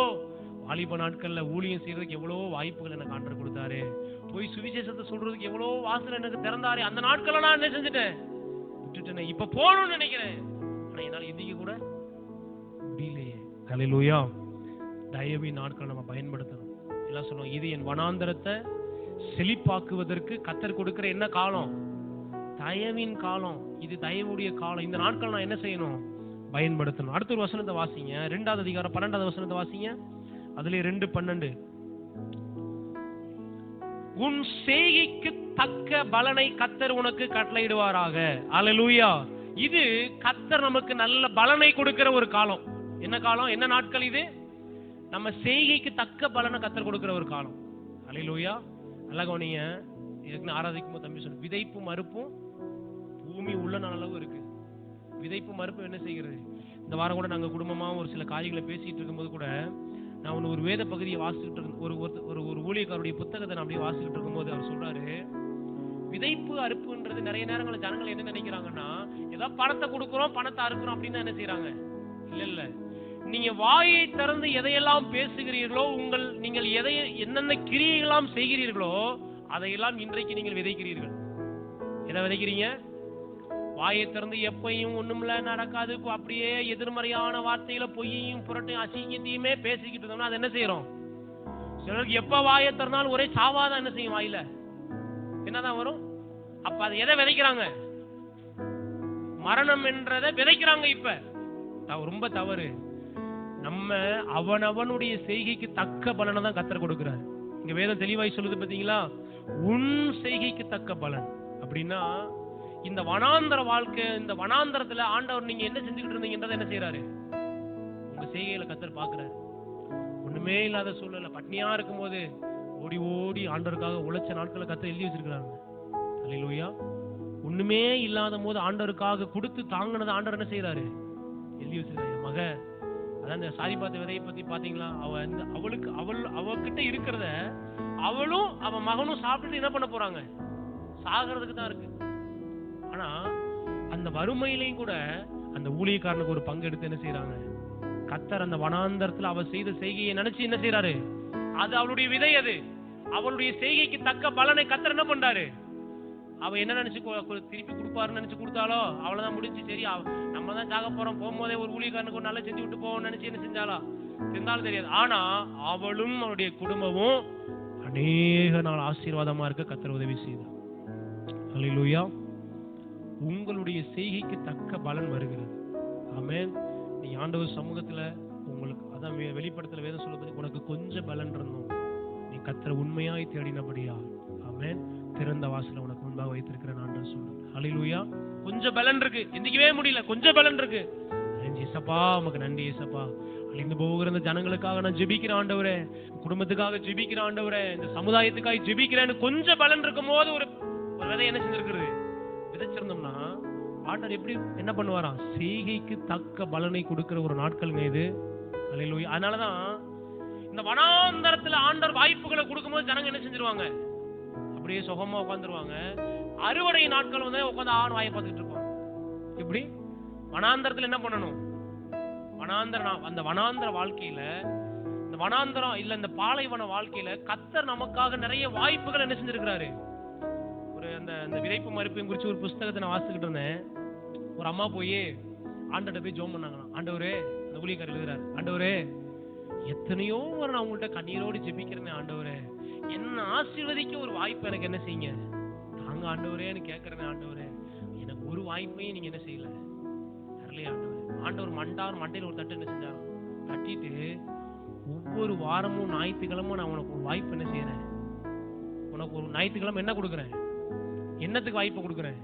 வாலிப நாட்கள்ல ஊழியம் செய்யறதுக்கு எவ்வளவோ வாய்ப்புகள் எனக்கு ஆண்டவர் கொடுத்தாரு, போய் சுவிசேஷத்தை சொல்றதுக்கு எவ்வளவோ வாசல் எனக்கு திறந்தாரு, அந்த நாட்கள் நான் என்ன செஞ்சுட்டேன்? விட்டுட்டேன். இப்ப போகணும்னு நினைக்கிறேன், ஆனா என்னால எந்திக்க கூட முடியலையே. அல்லேலூயா. தயவின் நாட்கள் நம்ம பயன்படுத்தணும். எல்லாம் சொல்லுவோம், இது என் வனாந்தரத்தை செழிப்பாக்குவதற்கு கர்த்தர் கொடுக்கிற என்ன காலம்? தயவின் காலம். இது தயவுடைய காலம். இந்த நாட்கள் நான் என்ன செய்யணும்? பயன்படுத்தணும். அடுத்த ஒரு வசனத்தை வாசிங்க, 2வது அதிகாரம் 12வது வசனத்தை வாசிங்க. அதுல 2:12, உன் செய்கைக்கு தக்க பலனை கர்த்தர் உனக்கு கட்டளையிடுவாராக. அல்லேலூயா. இது கர்த்தர் நமக்கு நல்ல பலனை கொடுக்கிற ஒரு காலம். என்ன காலம்? என்ன நாட்கள் இது? நம்ம செய்கைக்கு தக்க பலனை கர்த்தர் கொடுக்கிற ஒரு காலம். அல்லேலூயா. நல்லா கவனிங்க. இதுக்கு ஆராதிக்கும் போது தம்பி சொன்ன விதைப்பும் மறுப்பும் பூமி உள்ள நாள் அளவு இருக்கு. விதைப்பு மறுப்பு என்ன செய்கிறது? இந்த வாரம் கூட நாங்கள் குடும்பமாக ஒரு சில காரியங்களை பேசிட்டு இருக்கும்போது கூட நான் ஒரு வேத பகுதியை வாசிக்கிட்டு இருந்த ஒரு ஊழியக்காரருடைய புத்தகத்தை நான் அப்படியே வாசிக்கிட்டு இருக்கும்போது அவர் சொல்றாரு, விதைப்பு அறுப்புன்றது நிறைய நேரங்களில் ஜனங்கள் என்ன நினைக்கிறாங்கன்னா, ஏதாவது பணத்தை கொடுக்குறோம் பணத்தை அறுக்கிறோம் அப்படின்னு என்ன செய்யறாங்க. இல்ல இல்ல, நீங்க வாயை திறந்து எதையெல்லாம் பேசுகிறீர்களோ, நீங்கள் எதை என்னென்ன கிரியைகளாம் செய்கிறீர்களோ அதையெல்லாம் இன்றைக்கு நீங்கள் விதைக்கிறீர்கள். எதை விதைக்கிறீங்க? வாயை திறந்து எப்பையும் ஒண்ணுமில்ல நடக்காது, அப்படியே எதிர்மறையான வார்த்தைகளை பொய்யையும் புரட்டையும் அசிங்கத்தையுமே பேசிக்கிட்டு இருந்தோம்னா அது என்ன செய்யறோம்? சிலருக்கு எப்ப வாயை திறந்தாலும் ஒரே சாவாதான் என்ன செய்யும், வாயில என்னதான் வரும். அப்ப அதை எதை விதைக்கிறாங்க? மரணம் என்றதை விதைக்கிறாங்க. இப்ப ரொம்ப தவறு. நம்ம அவனவனுடைய செய்கைக்கு தக்க பலனை தான் கர்த்தர் கொடுக்கிறார். இங்க வேதம் தெளிவாய் சொல்லுது பாத்தீங்களா, உன் செய்கைக்கு தக்க பலன். அப்படின்னா இந்த வனாந்தர வாழ்க்கை, இந்த வனாந்தரத்துல ஆண்டவர் நீங்க என்ன செஞ்சுக்கிட்டு இருந்தீங்கன்றதை என்ன செய்யறாரு? உங்க செய்கையில கர்த்தர் பாக்குறாரு. ஒண்ணுமே இல்லாத சூழ்நிலை பட்னியா இருக்கும் போது ஓடி ஓடி ஆண்டவருக்காக உழைச்ச நாட்களை கர்த்தர் எழுதி வச்சிருக்கிறாங்க. அல்லேலூயா. ஒண்ணுமே இல்லாத போது ஆண்டவருக்காக கொடுத்து தாங்கினது ஆண்டவர் என்ன செய்யறாரு? எழுதி வச்சிருக்காரு. மக, அதான் இந்த சாரிபாத் விதையை பத்தி பாத்தீங்களா, அவகிட்ட இருக்கிறத அவளும் அவன் மகனும் சாப்பிட்டு என்ன பண்ண போறாங்க? சாகிறதுக்கு தான் இருக்கு. ஆனா அந்த வறுமையிலையும் கூட அந்த ஊழியக்காரனுக்கு ஒரு பங்கு எடுத்து என்ன செய்யறாங்க? கர்த்தர் அந்த வனாந்தரத்துல அவ செய்த செய்கையை நினைச்சு என்ன செய்யறாரு? அது அவளுடைய விதை, அது அவளுடைய செய்கைக்கு தக்க பலனை கர்த்தர் என்ன பண்றாரு? அவ என்ன நினைச்சு திருப்பி கொடுப்பாருன்னு நினைச்சு கொடுத்தாலோ அவ்வளவுதான் முடிஞ்சு. சரி, நம்ம தான் சாக போறோம், போகும்போதே ஒரு ஊழியக்காரனுக்கு ஒரு நல்லா செஞ்சு விட்டு போவோம் நினைச்சு என்ன செஞ்சாலோ செஞ்சாலும் தெரியாது. ஆனா அவளும் அவளுடைய குடும்பமும் அநேக நாள் ஆசீர்வாதமா இருக்க கர்த்தர் உதவி செய்தார். அல்லேலூயா. உங்களுடைய செய்கைக்கு தக்க பலன் வருகிறது. ஆமென். நீ ஆண்டவர் சமூகத்துல உங்களுக்கு அதான் வெளிப்படுத்தல வேதம் சொல்லுது, உனக்கு கொஞ்சம் பலன் இருந்தோம், நீ கர்த்தரை உண்மையாய் தேடினபடியா ஆமென் திறந்த வாசலை உனக்கு முன்பாக வைத்திருக்கிறேன் ஆண்டவர் சொல்றார். அல்லேலூயா. கொஞ்சம் பலன் இருக்கு, எந்திக்கவே முடியல, கொஞ்சம் பலன் இருக்கு. ஏசப்பா உமக்கு நன்றி ஏசப்பா. அழிந்து போகிற இந்த ஜனங்களுக்காக நான் ஜெபிக்கிறேன் ஆண்டவரே, குடும்பத்துக்காக ஜெபிக்கிறேன் ஆண்டவரே, இந்த சமுதாயத்துக்காக ஜெபிக்கிறேன்னு கொஞ்சம் பலன் இருக்கும் போது ஒரு விதை என்ன செஞ்சிருக்கிறது? விதைச்சிருந்தோம்னா ஆண்டவர் எப்படி என்ன பண்ணுவாராம்? செய்கைக்கு தக்க பலனை கொடுக்கிற ஒரு நாட்கள் இது. அல்லேலூயா. அதனாலதான் இந்த வனாந்தரத்துல ஆண்டவர் வாய்ப்புகளை கொடுக்கும்போது ஜனங்க என்ன செஞ்சிருவாங்க? அப்படியே சுகமா உட்காந்துருவாங்க. அறுவடை நாட்கள் வந்து உட்காந்து ஆண் வாயை பார்த்துட்டு இருப்பாங்க. இப்படி வனாந்தரத்துல என்ன பண்ணணும்? அந்த வனாந்தர வாழ்க்கையில, இந்த வனாந்தரம் இல்ல இந்த பாலைவன வாழ்க்கையில கர்த்தர் நமக்காக நிறைய வாய்ப்புகள் என்ன செஞ்சிருக்கிறாரு? ஒரு அந்த விதைப்பு மறுப்பையும் குறிச்சு ஒரு புஸ்தகத்தை நான் வாசிக்கிட்டு இருந்தேன். ஒரு அம்மா போய் ஆண்டவர்கிட்ட போய் ஜெபம் பண்ணாங்களாம். ஆண்டவரே, அந்த ஊழியக்காரர் எழுதுறாரு, ஆண்டவரே எத்தனையோ ஒரு நான் உங்கள்கிட்ட கண்ணீரோடு ஜெபிக்கிறேன் ஆண்டவரே, என்ன ஆசீர்வதிக்க ஒரு வாய்ப்பு எனக்கு என்ன செய்யுங்க தாங்க ஆண்டவரேன்னு கேட்கிறேன் ஆண்டவரே. எனக்கு ஒரு வாய்ப்பையும் நீங்க என்ன செய்யல தரலையா ஆண்டவரே. ஆண்டவர் மண்டையில் ஒரு தட்டு என்ன செஞ்சாராம்? தட்டிட்டு ஒவ்வொரு வாரமும் ஞாயிற்றுக்கிழமை நான் உனக்கு ஒரு வாய்ப்பு என்ன செய்யறேன்? உனக்கு ஒரு ஞாயிற்றுக்கிழமை என்ன கொடுக்குறேன்? என்னத்துக்கு வாய்ப்பு கொடுக்குறேன்?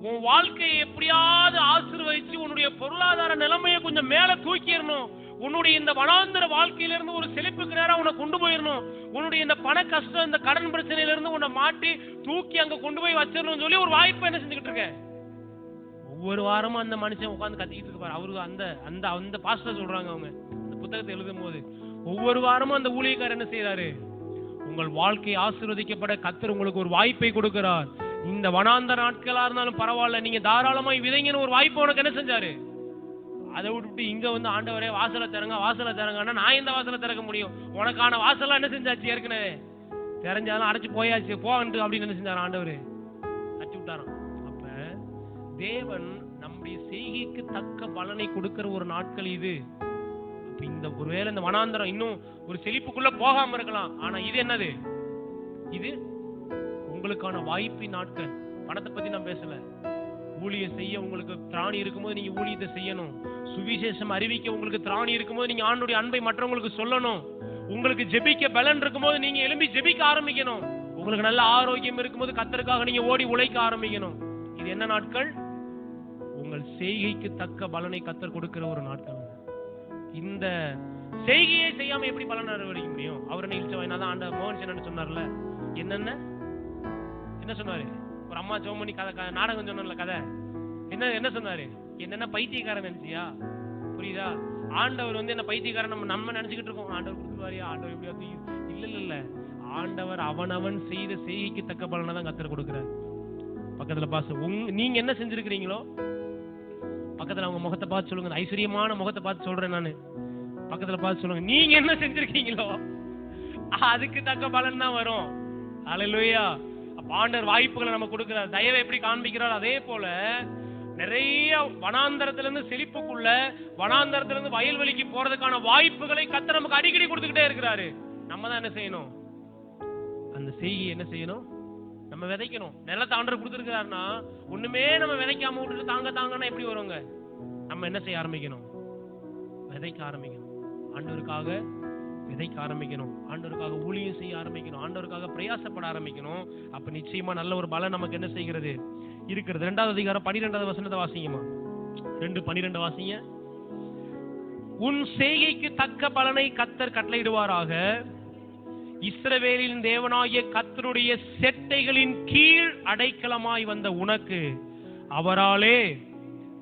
உன் வாழ்க்கையை எப்படியாவது ஆசீர்வதிச்சு உன்னுடைய பொருளாதார நிலைமையை கொஞ்சம் மேல தூக்கிடணும். உன்னுடைய இந்த வனாந்தர வாழ்க்கையில இருந்து ஒரு செழிப்புக்கு நேரம் உன்னை கொண்டு போயிடணும். உன்னுடைய இந்த பண கஷ்டம், இந்த கடன் பிரச்சனையில இருந்து உன்னை மாட்டி தூக்கி அங்க கொண்டு போய் வச்சிடணும் சொல்லி ஒரு வாய்ப்பு என்ன செஞ்சுக்கிட்டு இருக்க? ஒவ்வொரு வாரமும் அந்த மனுஷன் உட்கார்ந்து கத்திக்கிட்டு இருப்பாரு. அவரு அந்த பாஸ்டர் சொல்றாங்க, அவங்க அந்த புத்தகத்தை எழுதும் போது ஒவ்வொரு வாரமும் அந்த ஊழியக்காரர் என்ன செய்யறாரு? உங்கள் வாழ்க்கை ஆசீர்வதிக்கப்பட கர்த்தர் உங்களுக்கு ஒரு வாய்ப்பை கொடுக்கிறார். இந்த வனாந்தர நாட்களா இருந்தாலும் பரவாயில்ல, நீங்க தாராளமாய் விதைங்கன்னு ஒரு வாய்ப்பு உனக்கு என்ன செஞ்சாரு? அதை விட்டுட்டு இங்க வந்து ஆண்டவரே வாசலை திறங்கன்னா நான் இந்த வாசலை திறக்க முடியும்? உனக்கான வாசலாம் என்ன செஞ்சாச்சு? ஏற்கனவே தெரிஞ்சாலும் அடைச்சு போயாச்சு போகண்டு அப்படின்னு என்ன செஞ்சாரு? ஆண்டவர் தட்டி விட்டாராம். அப்ப தேவன் நம்முடைய செய்கைக்கு தக்க பலனை கொடுக்கிற ஒரு நாட்கள் இது. அப்ப இந்த ஒருவேளை இந்த வனாந்தரம் இன்னும் ஒரு செழிப்புக்குள்ள போகாம இருக்கலாம். ஆனா இது என்னது? இது உங்களுக்கான வாய்ப்பின் நாட்கள். பணத்தை பத்தி நான் பேசல. ஊழியம் செய்ய உங்களுக்கு திராணி இருக்கும்போது நீங்க ஊழியத்தை செய்யணும். சுவிசேஷம் அறிவிக்க உங்களுக்கு திராணி இருக்கும்போது நீங்க ஆண்டவருடைய அன்பை மற்றவங்களுக்கு சொல்லணும். உங்களுக்கு ஜெபிக்க பலன் இருக்கும்போது நீங்க எழும்பி ஜெபிக்க ஆரம்பிக்கணும். உங்களுக்கு நல்ல ஆரோக்கியம் இருக்கும்போது கர்த்தருக்காக நீங்க ஓடி உழைக்க ஆரம்பிக்கணும். இது என்ன நாட்கள்? உங்கள் செய்கைக்கு தக்க பலனை கர்த்தர் கொடுக்கிற ஒரு நாட்கள். இந்த செய்கையை செய்யாம எப்படி பலன் அறுவடைக்க முடியும்? அவர் நிகழ்ச்சி தான் ஆண்ட மோகன் சொன்னார்ல, என்ன சொன்னாரு? ஒரு அம்மா ஜெபம் பண்ணி கதை நாடகம் சொன்னல கதை என்ன சொன்னாரு? என்னென்ன பைத்தியக்காரன் நினைச்சியா? புரியுதா? ஆண்டவர் வந்து என்ன பைத்தியக்காரன் நம்ம நினைச்சுக்கிட்டு இருக்கோம். ஆண்டவர் கொடுத்துருவாரியா, ஆண்டவர் எப்படியா? இல்ல ஆண்டவர் அவனவன் செய்த செய்கைக்கு தக்க பலனை தான் கர்த்தர் கொடுக்கிறார். பக்கத்துல பாச நீங்க என்ன செஞ்சிருக்கிறீங்களோ பக்கத்துல அவங்க முகத்தை பார்த்து சொல்லுங்க. ஐஸ்வர்யமான முகத்தை பார்த்து சொல்றேன் நானு. பக்கத்துல பார்த்து சொல்லுங்க, நீங்க என்ன செஞ்சிருக்கீங்களோ அதுக்கு தக்க பலன் தான் வரும். அல்லேலூயா. ஆண்டவர் வாய்ப்புகளை நம்ம கொடுக்கிறார். தயவை எப்படி காண்பிக்கிறார்? அதே போல நிறைய வனாந்தரத்திலிருந்து செழிப்புக்குள்ள, வனாந்தரத்திலிருந்து வயல்வெளிக்கு போறதுக்கான வாய்ப்புகளை கர்த்தர் நமக்கு அடிக்கடி கொடுத்துக்கிட்டே இருக்கிறாரு. நம்ம தான் என்ன செய்யணும்? அந்த செய்கை என்ன செய்யணும்? நம்ம விதைக்கணும். நிலத்தை ஆண்டவர் கொடுத்துருக்கிறாருன்னா ஒண்ணுமே நம்ம விதைக்காம விட்டுட்டு தாங்கன்னா எப்படி வருவாங்க? நம்ம என்ன செய்ய ஆரம்பிக்கணும்? விதைக்க ஆரம்பிக்கணும். ஆண்டவருக்காக விதைக்க ஆரம்பிக்கணும். ஆண்டவருக்காக ஊழியம் செய்ய ஆரம்பிக்கணும். ஆண்டவருக்காக பிரயாசப்பட ஆரம்பிக்கணும். அப்ப நிச்சயமா நல்ல ஒரு பலன் நமக்கு என்ன செய்கிறது இருக்கிறது. 2வது அதிகாரம் 12வது வசனத்தை வாசிங்கம்மா. 2:12 வாசிங்க. உன் செய்கைக்கு தக்க பலனை கர்த்தர் கட்டளையிடுவாராக. இஸ்ரவேலின் தேவனாகிய கர்த்தருடைய செட்டைகளின் கீழ் அடைக்கலமாய் வந்த உனக்கு அவராலே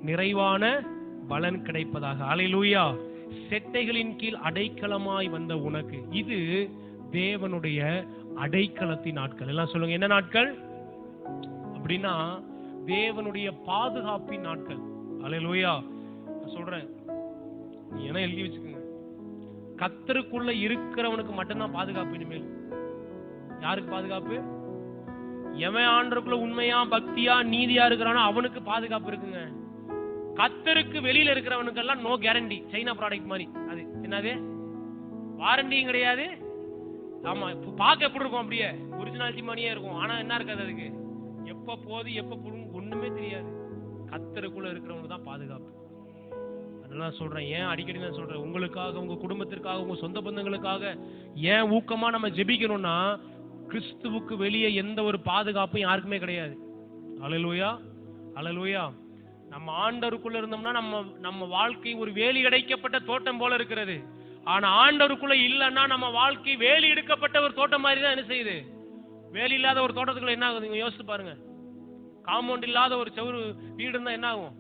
நிறைவான பலன் கிடைப்பதாக. அல்லேலூயா. செட்டைகளின் கீழ் அடைக்கலமாய் வந்த உனக்கு. இது தேவனுடைய அடைக்கலத்தின் நாட்கள். எல்லாம் சொல்லுங்க, என்ன நாட்கள் அப்படின்னா? தேவனுடைய பாதுகாப்பின் நாட்கள். அல்லேலூயா. நான் சொல்றேன், நீ என்ன எழுதி வச்சுக்கோங்க. கர்த்தருக்குள்ள இருக்கிறவனுக்கு மட்டும்தான் பாதுகாப்பு. இனிமேல் யாருக்கு பாதுகாப்பு? எவன் ஆண்டவருக்குள்ள உண்மையா பக்தியா நீதியா இருக்கிறானோ அவனுக்கு பாதுகாப்பு இருக்குங்க. கர்த்தருக்கு வெளியில இருக்கிறவனுக்கெல்லாம் நோ கேரண்டி. சைனா ப்ராடக்ட் மாதிரி. அது என்னது? வாரண்டியும் கிடையாது. ஆமா, பார்க்க எப்படி இருக்கும்? அப்படியே ஒரிஜினாலிட்டி மாதிரியே இருக்கும். ஆனா என்ன இருக்காது அதுக்கு? எப்ப போது எப்ப ஒண்ணுமே தெரியாது. கர்த்தருக்குள்ள இருக்கிறவனுக்கு தான் பாதுகாப்பு. அதெல்லாம் சொல்றேன். ஏன் அடிக்கடி நான் சொல்றேன், உங்களுக்காக, உங்க குடும்பத்திற்காக, உங்க சொந்த பந்தங்களுக்காக ஏன் ஊக்கமா நம்ம ஜெபிக்கணும்னா, கிறிஸ்துவுக்கு வெளியே எந்த ஒரு பாதுகாப்பும் யாருக்குமே கிடையாது. அல்லேலூயா, அல்லேலூயா. நம்ம ஆண்டவருக்குள்ள இருந்தோம்னா நம்ம வாழ்க்கை ஒரு வேலி அடைக்கப்பட்ட தோட்டம் போல இருக்கிறது. ஆனா ஆண்டவருக்குள்ள இல்லைன்னா நம்ம வாழ்க்கை வேலி எடுக்கப்பட்ட ஒரு தோட்டம் மாதிரி தான் என்ன செய்யுது. வேலி இல்லாத ஒரு தோட்டத்துக்குள்ள என்ன ஆகுது? நீங்க யோசிச்சு பாருங்க. காம்பவுண்ட் இல்லாத ஒரு செவுரு வீடு இருந்தா என்ன ஆகும்?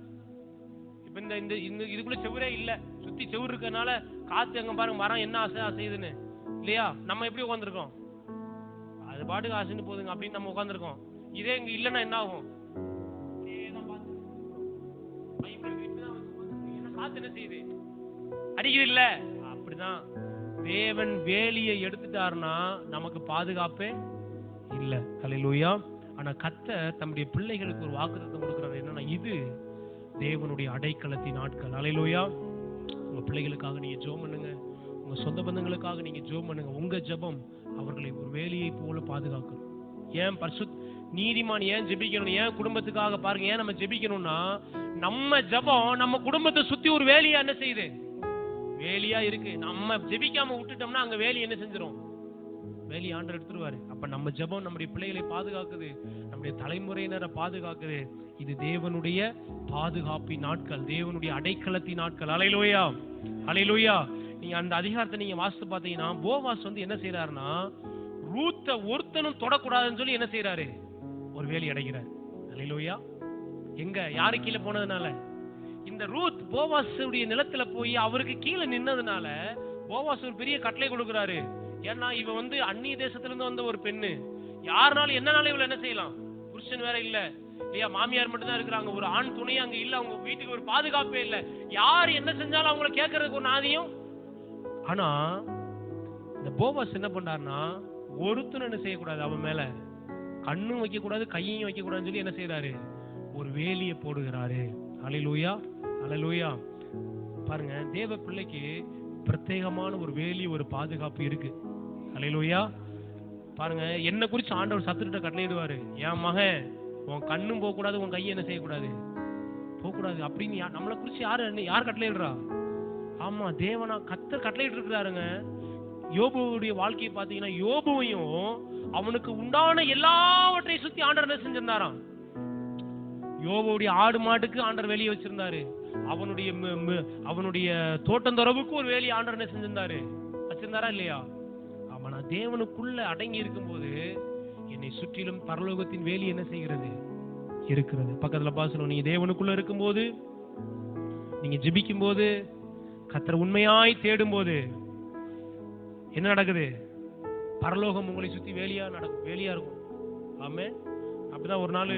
இப்ப இந்த இதுக்குள்ள செவுரே இல்ல, சுத்தி செவுரு இருக்கனால காத்து அங்க பாருங்க, மரம் என்ன செய்யுதுன்னு இல்லையா? நம்ம எப்படி உட்காந்துருக்கோம்? அது பாட்டுக்கு ஆசைன்னு போதுங்க அப்படின்னு நம்ம உட்காந்துருக்கோம். இதே இங்க இல்லைன்னா என்ன ஆகும்? காத்து என்ன செய்யுது? அடிக்குது இல்ல? அப்படிதான் தேவன் வேலியை எடுத்துட்டாருன்னா நமக்கு பாதுகாப்பே இல்ல. அல்லேலூயா. ஆனா கர்த்தர் தம்முடைய பிள்ளைகளுக்கு ஒரு வாக்குத்தத்தம் கொடுக்கிறார். என்னன்னா, இது தேவனுடைய அடைக்கலத்தின் நாட்கள். அல்லேலூயா. உங்க பிள்ளைகளுக்காக நீங்க ஜெபம் பண்ணுங்க. உங்க சொந்த பந்தங்களுக்காக நீங்க ஜெபம் பண்ணுங்க. உங்க ஜெபம் அவர்களை ஒரு வேலியை போல பாதுகாக்கும். ஏன் நீதிமான் ஏன் ஜெபிக்கணும்? ஏன் குடும்பத்துக்காக பாருங்க, ஏன் நம்ம ஜெபிக்கணும்னா, நம்ம ஜெபம் நம்ம குடும்பத்தை சுத்தி ஒரு வேலியா என்ன செய்யுது? வேலியா இருக்கு. நம்ம ஜெபிக்காம விட்டுட்டோம்னா அங்க வேலி என்ன செஞ்சிரும்? வேலி ஆண்டவர் எடுத்துருவாரு. அப்ப நம்ம ஜெபம் நம்முடைய பிள்ளைகளை பாதுகாக்குது, நம்முடைய தலைமுறையினரை பாதுகாக்குது. இது தேவனுடைய பாதுகாப்பின் நாட்கள், தேவனுடைய அடைக்கலத்தின் நாட்கள். அல்லேலூயா, அல்லேலூயா. நீங்க அந்த அதிகாரத்தை நீங்க வாசித்து பார்த்தீங்கன்னா, போவாஸ் வந்து என்ன செய்யறாருன்னா, ரூத்தை ஒருத்தனும் தொடக்கூடாதுன்னு சொல்லி என்ன செய்யறாரு? ஒரு வேலி அடைகிறார். அல்லேலூயா. எங்க யாரு கீழே போனதுனால? இந்த ரூத் போவாசுடைய நிலத்துல போய் அவருக்கு கீழே நின்னதுனால போவாஸ் ஒரு பெரிய கட்டளை கொடுக்கிறாரு. ஏன்னா இவ வந்து அந்நிய தேசத்திலிருந்து வந்த ஒரு பெண்ணு. யாருனாலும் என்னனாலும் இவளை என்ன செய்யலாம்? புருஷன் வேற இல்ல இல்லையா, மாமியார் மட்டும் தான் இருக்கிறாங்க, ஒரு ஆண் துணை அங்க இல்ல, அவங்க வீட்டுக்கு ஒரு பாதுகாப்பே இல்ல, யார் என்ன செஞ்சாலும் அவங்கள கேட்கறதுக்கு ஒரு நாதியும். ஆனா இந்த போவாஸ் என்ன பண்றாருன்னா, ஒருத்தனும் என்ன செய்யக்கூடாது, அவன் மேல கண்ணும் வைக்க கூடாது, கையையும் வைக்க கூடாதுன்னு சொல்லி என்ன செய்யறாரு? ஒரு வேலியை போடுகிறாரு. அல்லேலூயா, அல்லேலூயா. பாருங்க, தேவ பிள்ளைக்கு பிரத்யேகமான ஒரு வேலி, ஒரு பாதுகாப்பு இருக்கு. அல்லேலூயா. பாருங்க, என்ன குறிச்சு ஆண்டவர் சத்துருட்ட கட்டளையிடுவாரு, என் மகன் உன் கண்ணும் போக கூடாது, உன் கையை என்ன செய்யக்கூடாது, போக கூடாது அப்படின்னு. நம்மளை குறிச்சு யார் கட்டளையிடுறா? ஆமா, தேவனா கர்த்தர் கட்டளையிட்டு இருக்கிறாருங்க. யோபுடைய வாழ்க்கையை பாத்தீங்கன்னா, யோபுவையும் அவனுக்கு உண்டான எல்லாவற்றையும் சுத்தி ஆண்டவர் என்ன செஞ்சிருந்தாராம்? யோபுடைய ஆடு மாட்டுக்கு ஆண்டவர் வேலியை வச்சிருந்தாரு. அவனுடைய தோட்டந்தொரவுக்கு ஒரு வேலி ஆண்டவர் என்ன செஞ்சிருந்தாரு? வச்சிருந்தாரா இல்லையா? அவனா தேவனுக்குள்ள அடங்கி இருக்கும்போது என்னை சுற்றிலும் பரலோகத்தின் வேலி என்ன செய்கிறது? இருக்கிறது. பக்கத்துல பாசனம், நீங்க தேவனுக்குள்ள இருக்கும்போது, நீங்க ஜெபிக்கும் போது, கர்த்தரை உண்மையாய் தேடும் போது என்ன நடக்குது? பரலோகம் உங்களை சுத்தி வேலியா நடக்கும், வேலியா இருக்கும். ஆமே. அப்படிதான் ஒரு நாள்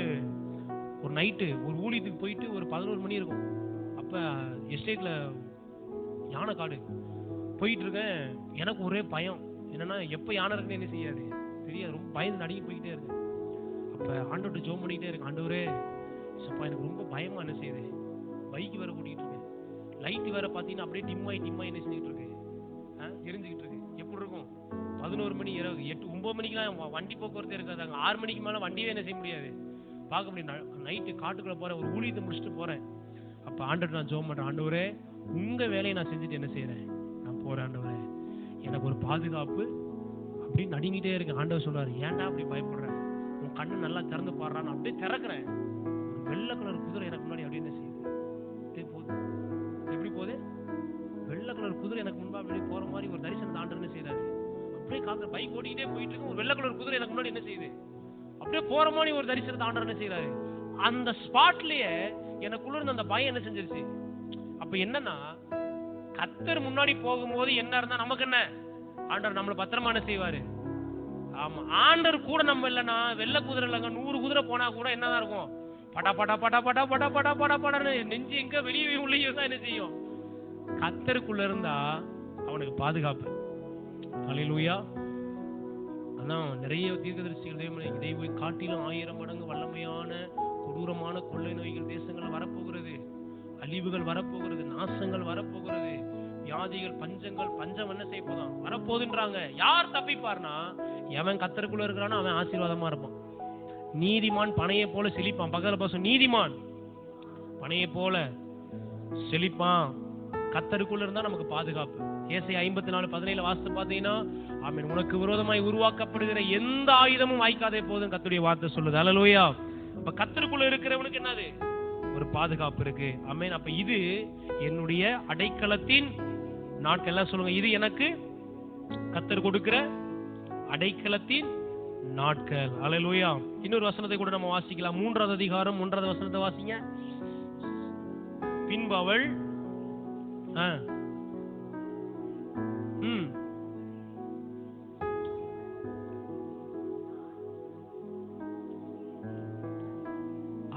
ஒரு நைட்டு ஒரு ஊழியத்துக்கு போயிட்டு ஒரு 11 மணி இருக்கும். அப்ப எஸ்டேட்ல யானை காடு போயிட்டு இருக்கேன். எனக்கு ஒரே பயம். என்னன்னா எப்ப யானை இருக்குன்னு என்ன செய்யாது தெரியாது. ரொம்ப பயந்து நடுங்கி போய்கிட்டே இருக்கு. அப்ப ஆண்டவர்கிட்ட ஜெபம் பண்ணிக்கிட்டே இருக்கு. ஆண்டவரே சப்பா எனக்கு ரொம்ப பயமா என்ன செய்யுது. பைக் வேற ஓட்டிட்டு இருக்கேன். லைட் வேற பாத்தீங்கன்னா அப்படியே டிம்மாய் என்ன செஞ்சுட்டு இருக்கு, எரிஞ்சுக்கிட்டு இருக்கு. எப்படி இருக்கும்? 11 மணி இரவு 8 9 மணிக்கெல்லாம் வண்டி போக்குவரத்து இருக்காதாங்க. 6 மணிக்கு மேல வண்டியே என்ன செய்ய முடியாது, பார்க்க முடியும். நைட்டு காட்டுக்குள்ள போறேன், ஒரு ஊழியத்தை முடிச்சுட்டு போறேன். அப்ப ஆண்டவர்கிட்ட நான் ஜெபம் பண்றேன். ஆண்டவரே உங்க வேலையை நான் செஞ்சுட்டு என்ன செய்யறேன், நான் போறேன். ஆண்டவரே எனக்கு ஒரு பாதுகாப்பு அப்படின்னு நடுங்கிட்டே இருக்கு. ஆண்டவர் சொல்றாரு, ஏன்டா அப்படி பயப்படுற, உன் கண்ணு நல்லா திறந்து பாடுறான்னு. அப்படியே திறக்கிறேன். ஒரு வெள்ளை கலர் குதிரை எனக்கு முன்னாடி அப்படி என்ன செய்யுது, அப்படியே போகுது. எப்படி போகுது? வெள்ளை கலர் குதிரை எனக்கு முன்பா அப்படி போற மாதிரி ஒரு தரிசனத்தை ஆண்டவர் என்ன செய்யறாரு. அப்படியே காக்க பைக் ஓட்டிக்கிட்டே போயிட்டு இருக்கு. ஒரு வெள்ளை கலர் குதிரை எனக்கு முன்னாடி என்ன செய்யுது, அப்படியே போற மாதிரி ஒரு தரிசனத்தை ஆண்டவர் என்ன செய்யறாரு. அந்த ஸ்பாட்லயே எனக்குள்ள இருந்த அந்த பயம் என்ன செஞ்சிருச்சு. அப்ப என்னன்னா, கர்த்தர் முன்னாடி போகும்போது என்ன இருந்தா நமக்கு என்ன, ஆண்டவர் நம்மள பத்திரமா என்ன செய்வாரு. ஆமா, ஆண்டவர் கூட நம்ம இல்லைன்னா வெள்ளை குதிரை இல்லைங்க, 100 குதிரை போனா கூட என்னதான் இருக்கும், படா படா படா படா படா படா படா படன்னு நெஞ்சு எங்க வெளியே உள்ளே தான் என்ன செய்யும். கர்த்தருக்குள்ள இருந்தா அவனுக்கு பாதுகாப்பு. ஹல்லேலூயா. அதான் நிறைய தீர்க்கதரிசிகள் தெய்வ காட்டிலும் 1000 மடங்கு வல்லமையான கொடூரமான கொள்ளை நோய்கள் தேசங்கள் வரப்போகிறது, அழிவுகள் வரப்போகிறது, நாசங்கள் வரப்போகிறது, வியாதிகள், பஞ்சம் என்ன செய்ய போதான் வரப்போகுதுன்றாங்க. யார் தப்பிப்பார்னா, எவன் கர்த்தருக்குள்ள இருக்கிறானோ அவன் ஆசீர்வாதமா இருப்பான். நீதிமான் பனையை போல செழிப்பான். பக்கத்துல பாசம், நீதிமான் பனையை போல செழிப்பான். கர்த்தருக்குள்ள இருந்தா நமக்கு பாதுகாப்பு. ஏசாயா 54:17 வாசித்து பார்த்தீங்கன்னா, ஆமென், உனக்கு விரோதமாய் உருவாக்கப்படுகிற எந்த ஆயுதமும் வாய்க்காதே போதும் கர்த்தருடைய வார்த்தை சொல்லுது. ஹல்லேலூயா. அப்ப கர்த்தருக்குள்ள இருக்கிறவனுக்கு என்னது, ஒரு பாதுகாப்பு இருக்கு. ஆமென். அப்ப இது என்னுடைய அடைக்கலத்தின் நாட்கள். எல்லாம் சொல்லுங்க, இது எனக்கு கர்த்தர் கொடுக்கிற அடைக்கலத்தின் நாட்கள். ஹல்லேலூயா. இன்னொரு வசனத்தை கூட நம்ம வாசிக்கலாம். 3வது அதிகாரம் 1வது வசனத்தை வாசிங்க. பின்பு அவள்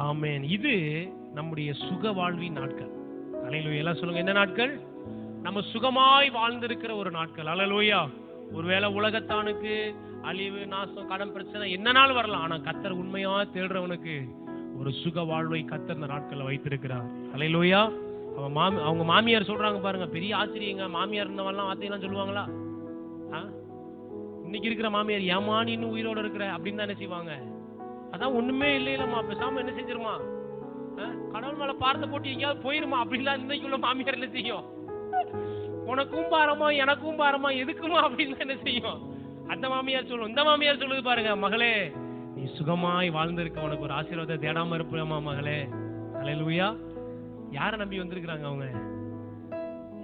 ஆமென். இது நம்முடைய சுக வாழ்வின் நாட்கள். ஹல்லேலூயா. எல்லாம் சொல்லுங்க, என்ன நாட்கள்? நம்ம சுகமாய் வாழ்ந்திருக்கிற ஒரு நாட்கள். ஹல்லேலூயா. ஒருவேளை உலகத்தானுக்கு அழிவு, நாசம், கடன் பிரச்சனை என்ன நாள் வரலாம். ஆனா கர்த்தர் உண்மையா தேடுறவனுக்கு ஒரு சுக வாழ்வை கர்த்தர் இந்த நாட்கள்ல வைத்திருக்கிறார். ஹல்லேலூயா. அவங்க மாமியார் சொல்றாங்க பாருங்க, பெரிய ஆச்சரியங்க. மாமியார் இருந்தவெல்லாம் வார்த்தையெல்லாம் சொல்லுவாங்களா? இன்னைக்கு இருக்கிற மாமியார், ஏமா நீ இன்னும் உயிரோட இருக்கிற அப்படின்னு தான் என்ன செய்வாங்க. அதான் ஒண்ணுமே இல்லையிலமா, பேசாம என்ன செஞ்சிருமா, கடவுள் மேல பார்த்த போட்டு எங்கேயாவது போயிருமா அப்படின்லாம் இன்னைக்கு உள்ள மாமியார் என்ன செய்யும். உனக்கும் பாரமா எனக்கும் பாரமா எதுக்குமா அப்படின்னு என்ன செய்யும் அந்த மாமியார் சொல்லும். இந்த மாமியார் சொல்லுது பாருங்க, மகளே நீ சுகமாய் வாழ்ந்திருக்க, உனக்கு ஒரு ஆசீர்வாதத்தை தேடாம இருப்பேமா மகளே. ஹல்லேலூயா. யாரை நம்பி வந்திருக்கிறாங்க அவங்க?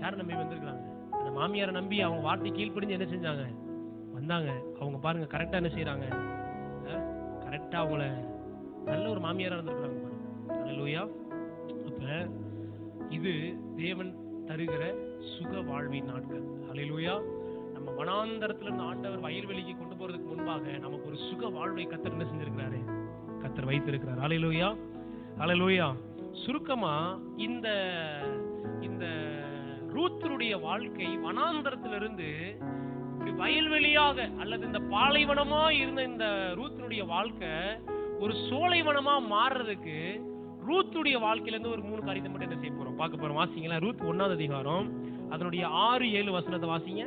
யாரை நம்பி வந்திருக்கிறாங்க? அந்த மாமியாரை நம்பி அவங்க வார்த்தை கீழ்ப்படிஞ்சு என்ன செஞ்சாங்க, வந்தாங்க. அவங்க பாருங்க கரெக்டா என்ன செய்யறாங்க, கரெக்டா அவங்கள நல்ல ஒரு மாமியாரா இருந்திருக்கிறாங்க பாருங்க. ஹல்லேலூயா. அப்ப இது தேவன் தருகிற சுக வாழ்வின் நாட்கள். ஹல்லேலூயா. நம்ம வனாந்தரத்துல இருந்து ஆண்டவர் வயல்வெளிக்கு கொண்டு போறதுக்கு முன்பாக நமக்கு ஒரு சுக வாழ்வை கர்த்தர் என்ன செஞ்சிருக்கிறாரு, கர்த்தர் வைத்திருக்கிறார். ஹல்லேலூயா. ஹல்லேலூயா. சுருக்கமா இந்த இந்த ரூத்துடைய வாழ்க்கை வனாந்தரத்திலிருந்து இப்படி வயல்வெளியாக அல்லது இந்த பாலைவனமா இருந்த இந்த ரூத்துடைய வாழ்க்கை ஒரு சோலைவனமா மாறுறதுக்கு ரூத்துடைய வாழ்க்கையில இருந்து ஒரு 3 காரியத்தை மட்டும் என்ன செய்ய போறோம், பார்க்க போறோம். வாசிங்களா, ரூத் 1வது அதிகாரம் அதனுடைய 6-7 வசனத்தை வாசிங்க.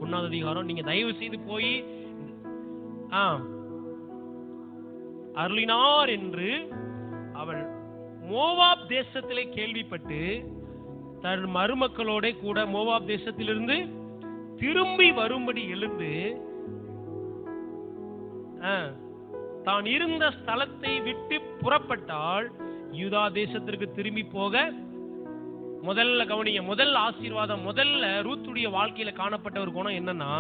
1வது அதிகாரம். நீங்க தயவு செய்து போய் அருளினார் என்று அவள் மோவாப் தேசத்திலே கேள்விப்பட்டு தன் மருமக்களோட கூட மோவாப் தேசத்திலிருந்து திரும்பி வரும்படி எழுந்து தான் இருந்த ஸ்தலத்தை விட்டு புறப்பட்டால் யூதா தேசத்திற்கு திரும்பி போக. முதல்ல கவனிங்க, முதல் ஆசீர்வாதம், முதல்ல ரூத்துடைய வாழ்க்கையில காணப்பட்ட ஒரு குணம் என்னன்னா,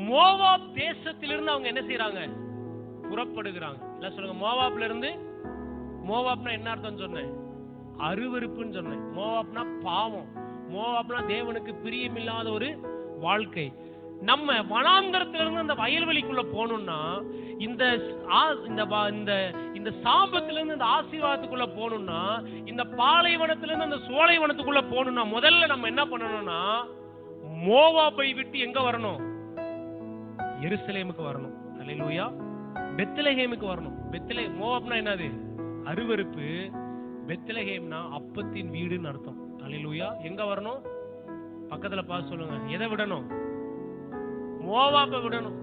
மோவாப் தேசத்திலிருந்து அவங்க என்ன செய்யறாங்க? புறப்படுகிறாங்க. எல்லாம் சொல்லுங்க, மோவாப்ல இருந்து. மோவாப்னா என்ன அர்த்தம் சொன்னேன்? அருவருப்புன்னு சொன்னேன். மோவாப்னா பாவம். மோவாப்னா தேவனுக்கு பிரியமில்லாத ஒரு வாழ்க்கை. நம்ம வனாந்தரத்திலிருந்து அந்த வயல்வெளிக்குள்ள போகணும்னா, இந்த இந்த சாபத்திலிருந்து இந்த ஆசீர்வாதத்துக்குள்ள போகணும்னா, இந்த பாலைவனத்திலிருந்து அந்த சோலைவனத்துக்குள்ள போகணும்னா, முதல்ல நம்ம என்ன பண்ணணும்னா, மோவாபை விட்டு எங்க வரணும்? எருசலேமுக்கு வரணும். அல்லேலூயா. பெத்லகேமுக்கு வரணும். மோவாப்னா என்னது? அருவருப்பு. பெத்லகேம்னா அப்பத்தின் வீடுன்னு அர்த்தம். அல்லேலூயா. எங்க வரணும்? பக்கத்துல பார்த்து சொல்லுங்க, எதை விடணும்? மோவாபை விடணும்.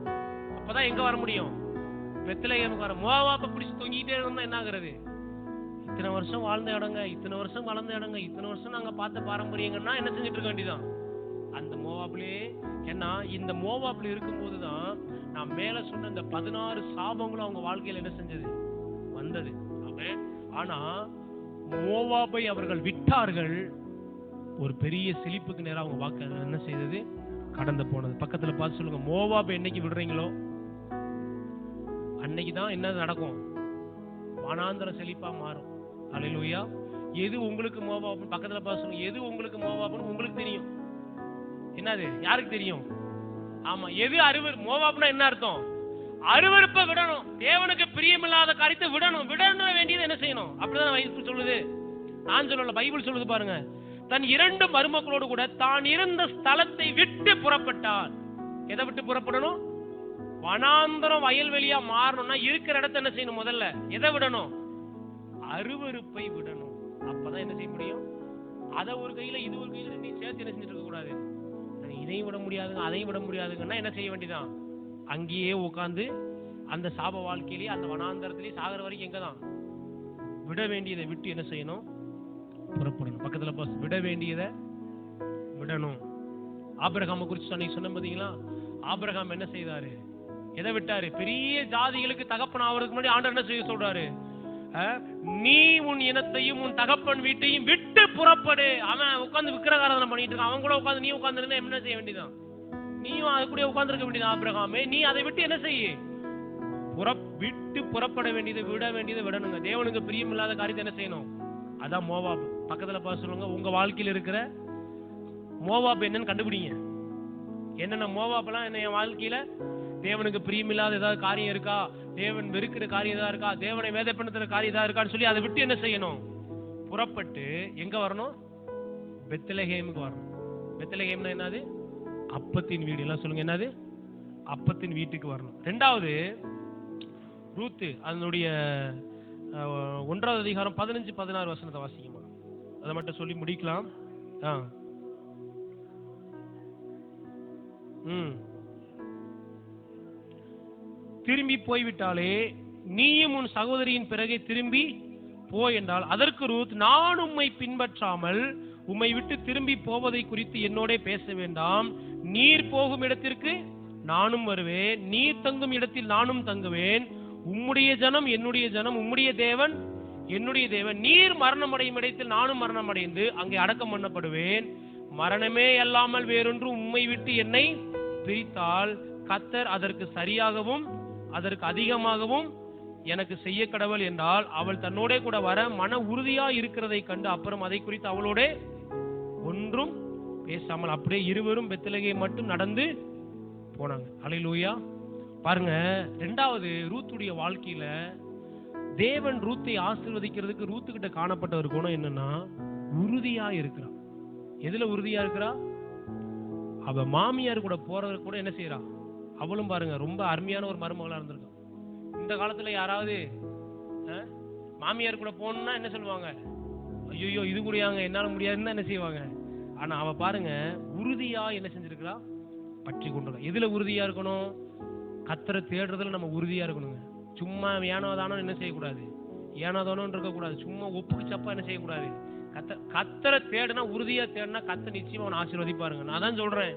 அப்பதான் எங்க வர முடியும்? பெத்லகேமுக்கு வர. மோவாபை பிடிச்சு தொங்கிட்டே இருந்தா என்ன ஆகுறது? இத்தனை வருஷம் வாழ்ந்த இடங்க, இத்தனை வருஷம் வளர்ந்த இடங்க, இத்தனை வருஷம் நாங்க பார்த்த பாரம்பரியங்கன்னா என்ன செஞ்சுட்டு இருக்க வேண்டியதான் அந்த மோவாப்லயே. ஏன்னா இந்த மோவாப்ல இருக்கும் போதுதான் நான் மேல சொன்ன இந்த 16 சாபங்களும் அவங்க வாழ்க்கையில என்ன செஞ்சது? வந்தது. ஆனா மோவாபை அவர்கள் விட்டார்கள். ஒரு பெரிய செழிப்புக்கு நேரம் அவங்க வாக்கு என்ன செய்தது? கடந்து போனது. பக்கத்துல பார்த்து சொல்லுங்க, மோவாபை என்னைக்கு விடுறீங்களோ அன்னைக்குதான் என்ன நடக்கும்? வனாந்தர செழிப்பா மாறும். அல்லேலூயா. எது உங்களுக்கு மோவாபு? பக்கத்துல பார்த்து சொல்லுங்க, எது உங்களுக்கு மோவாபுன்னு உங்களுக்கு தெரியும். என்னது? யாருக்கு தெரியும்? ஆமா, எது மோவாப்னா என்ன அர்த்தம்? அருவருப்பை விடணும். தேவனுக்கு பிரியமில்லாத காரியத்தை விடணும். விடணும் வேண்டியது என்ன செய்யணும்? அப்படிதான் பைபிள் சொல்லுது. நான் சொல்லல, பைபிள் சொல்லுது பாருங்க. தன் 2 மருமக்களோடு கூட தான் இருந்த ஸ்தலத்தை விட்டு புறப்பட்டார். எதை விட்டு புறப்படணும்? வனாந்தரம் வயல்வெளியா மாறணும்னா இருக்கிற இடத்தை என்ன செய்யணும்? முதல்ல எதை விடணும்? அருவருப்பை விடணும். அப்பதான் என்ன செய்ய முடியும்? அதை ஒரு கையில இது ஒரு கையில நீ சேர்த்து என்ன செஞ்சுட்டு இருக்க கூடாது. இதையும் விட முடியாதுங்க, அதையும் விட முடியாதுங்கன்னா என்ன செய்ய வேண்டியதான்? அங்கேயே உட்காந்து அந்த சாப வாழ்க்கையிலேயே அந்த வனாந்தரத்திலேயே சாகர வரைக்கும் எங்கதான்? விட வேண்டியதை விட்டு என்ன செய்யணும்? புறப்படணும். பக்கத்துல விட வேண்டியதை விடணும். ஆபிரகாமை குறிச்சு சொன்ன பாத்தீங்களா? ஆபிரகாம் என்ன செய்தாரு? எதை விட்டாரு? பெரிய ஜாதிகளுக்கு தகப்பன் ஆவறதுக்கு முன்னாடி ஆண்டவர் என்ன செய்ய சொல்றாரு? நீ உன் இனத்தையும் உன் தகப்பன் வீட்டையும் விட்டு புறப்படு. அவன் உட்கார்ந்து விக்கிரகாராதனை பண்ணிட்டு இருக்கான். அவன் கூட உட்கார்ந்து நீ உட்கார்ந்து இருந்தா என்ன செய்ய வேண்டியதான்? நீயும் அது கூட உட்கார்ந்து இருக்க வேண்டியது. ஆபிரகாமே, நீ அதை விட்டு என்ன செய்ய? விட்டு புறப்பட வேண்டியதை விட வேண்டியதை விடணுங்க. தேவனுக்கு பிரியமில்லாத காரியத்தை என்ன செய்யணும்? அதான் மோவாப். பக்கத்துல பார்த்து சொல்லுங்க, உங்க வாழ்க்கையில் இருக்கிற மோவாப் என்னன்னு கண்டுபிடிங்க. என்னென்ன மோவாப்லாம் என்ன என் வாழ்க்கையில தேவனுக்கு பிரியமில்லாத ஏதாவது காரியம் இருக்கா? தேவன் வெறுக்கிற காரியம் ஏதாவது இருக்கா? தேவனை வேதப்படுத்துற காரியம் ஏதாவது இருக்கான்னு சொல்லி அதை விட்டு என்ன செய்யணும்? புறப்பட்டு எங்க வரணும்? பெத்லகேமுக்கு வரணும். பெத்லகேம்னா என்னது? அப்பத்தின் வீடு. எல்லாம் சொல்லுங்க, என்னது? அப்பத்தின் வீட்டுக்கு வரணும். 2வது ரூத்து, அதனுடைய 1வது அதிகாரம் 15-16 வசனத்தை வாசிக்குமா? அதை மட்டும் சொல்லி முடிக்கலாம். திரும்பி போய்விட்டாலே நீயும் உன் சகோதரியின் பிறகே திரும்பி போ என்றால், அதற்கு ரூத், நான் உம்மை பின்பற்றாமல் உம்மை விட்டு திரும்பி போவதை குறித்து என்னோட பேச வேண்டாம். நீர் போகும் இடத்திற்கு நானும் வருவேன், நீர் தங்கும் இடத்தில் நானும் தங்குவேன். உம்முடைய ஜனம் என்னுடைய ஜனம், உம்முடைய தேவன் என்னுடைய தேவன். நீர் மரணம் அடையும் இடத்தில் நானும் மரணம் அடைந்து அங்கே அடக்கம் பண்ணப்படுவேன். மரணமே அல்லாமல் வேறொன்று உம்மை விட்டு என்னை பிரித்தால் கர்த்தர் அதற்கு சரியாகவும் அதற்கு அதிகமாகவும் எனக்கு செய்ய கடவுள் என்றால், அவள் தன்னோட கூட வர மன உறுதியா இருக்கிறதை கண்டு அப்புறம் அதை குறித்து அவளோட ஒன்றும் பேசாமல் அப்படியே இருவரும் பெத்லகேம் மட்டும் நடந்து போனாங்க. அல்லேலூயா. பாருங்க, 2வது ரூத்துடைய வாழ்க்கையில தேவன் ரூத்தை ஆசீர்வதிக்கிறதுக்கு ரூத்து கிட்ட காணப்பட்ட ஒரு குணம் என்னன்னா, உறுதியா இருக்கிறா. எதுல உறுதியா இருக்கிறா? அவ மாமியார் கூட போறது கூட என்ன செய்யறா? அவளும் பாருங்க ரொம்ப அருமையான ஒரு மருமகளா இருந்திருக்கா. இந்த காலத்துல யாராவது மாமியார் கூட போகணும்னா என்ன சொல்லுவாங்க? ஐயோ இது கூடயாங்க, என்னால முடியாதுன்னு என்ன செய்வாங்க. ஆனா அவ பாருங்க உறுதியா என்ன செஞ்சிருக்கிறா? பற்றி கொண்டு. எதுல உறுதியா இருக்கணும்? கர்த்தரை தேடுறதுல நம்ம உறுதியா இருக்கணுங்க. சும்மா ஏனோதானோ என்ன செய்யக்கூடாது, ஏனோதானோன்னு இருக்கக்கூடாது. சும்மா ஒப்புக்கு சப்பா என்ன செய்யக்கூடாது. கர்த்தரை தேடுனா, உறுதியா தேடுனா கர்த்தர் நிச்சயமா அவனை ஆசீர்வதிப்பாருங்க. நான் தான் சொல்றேன்,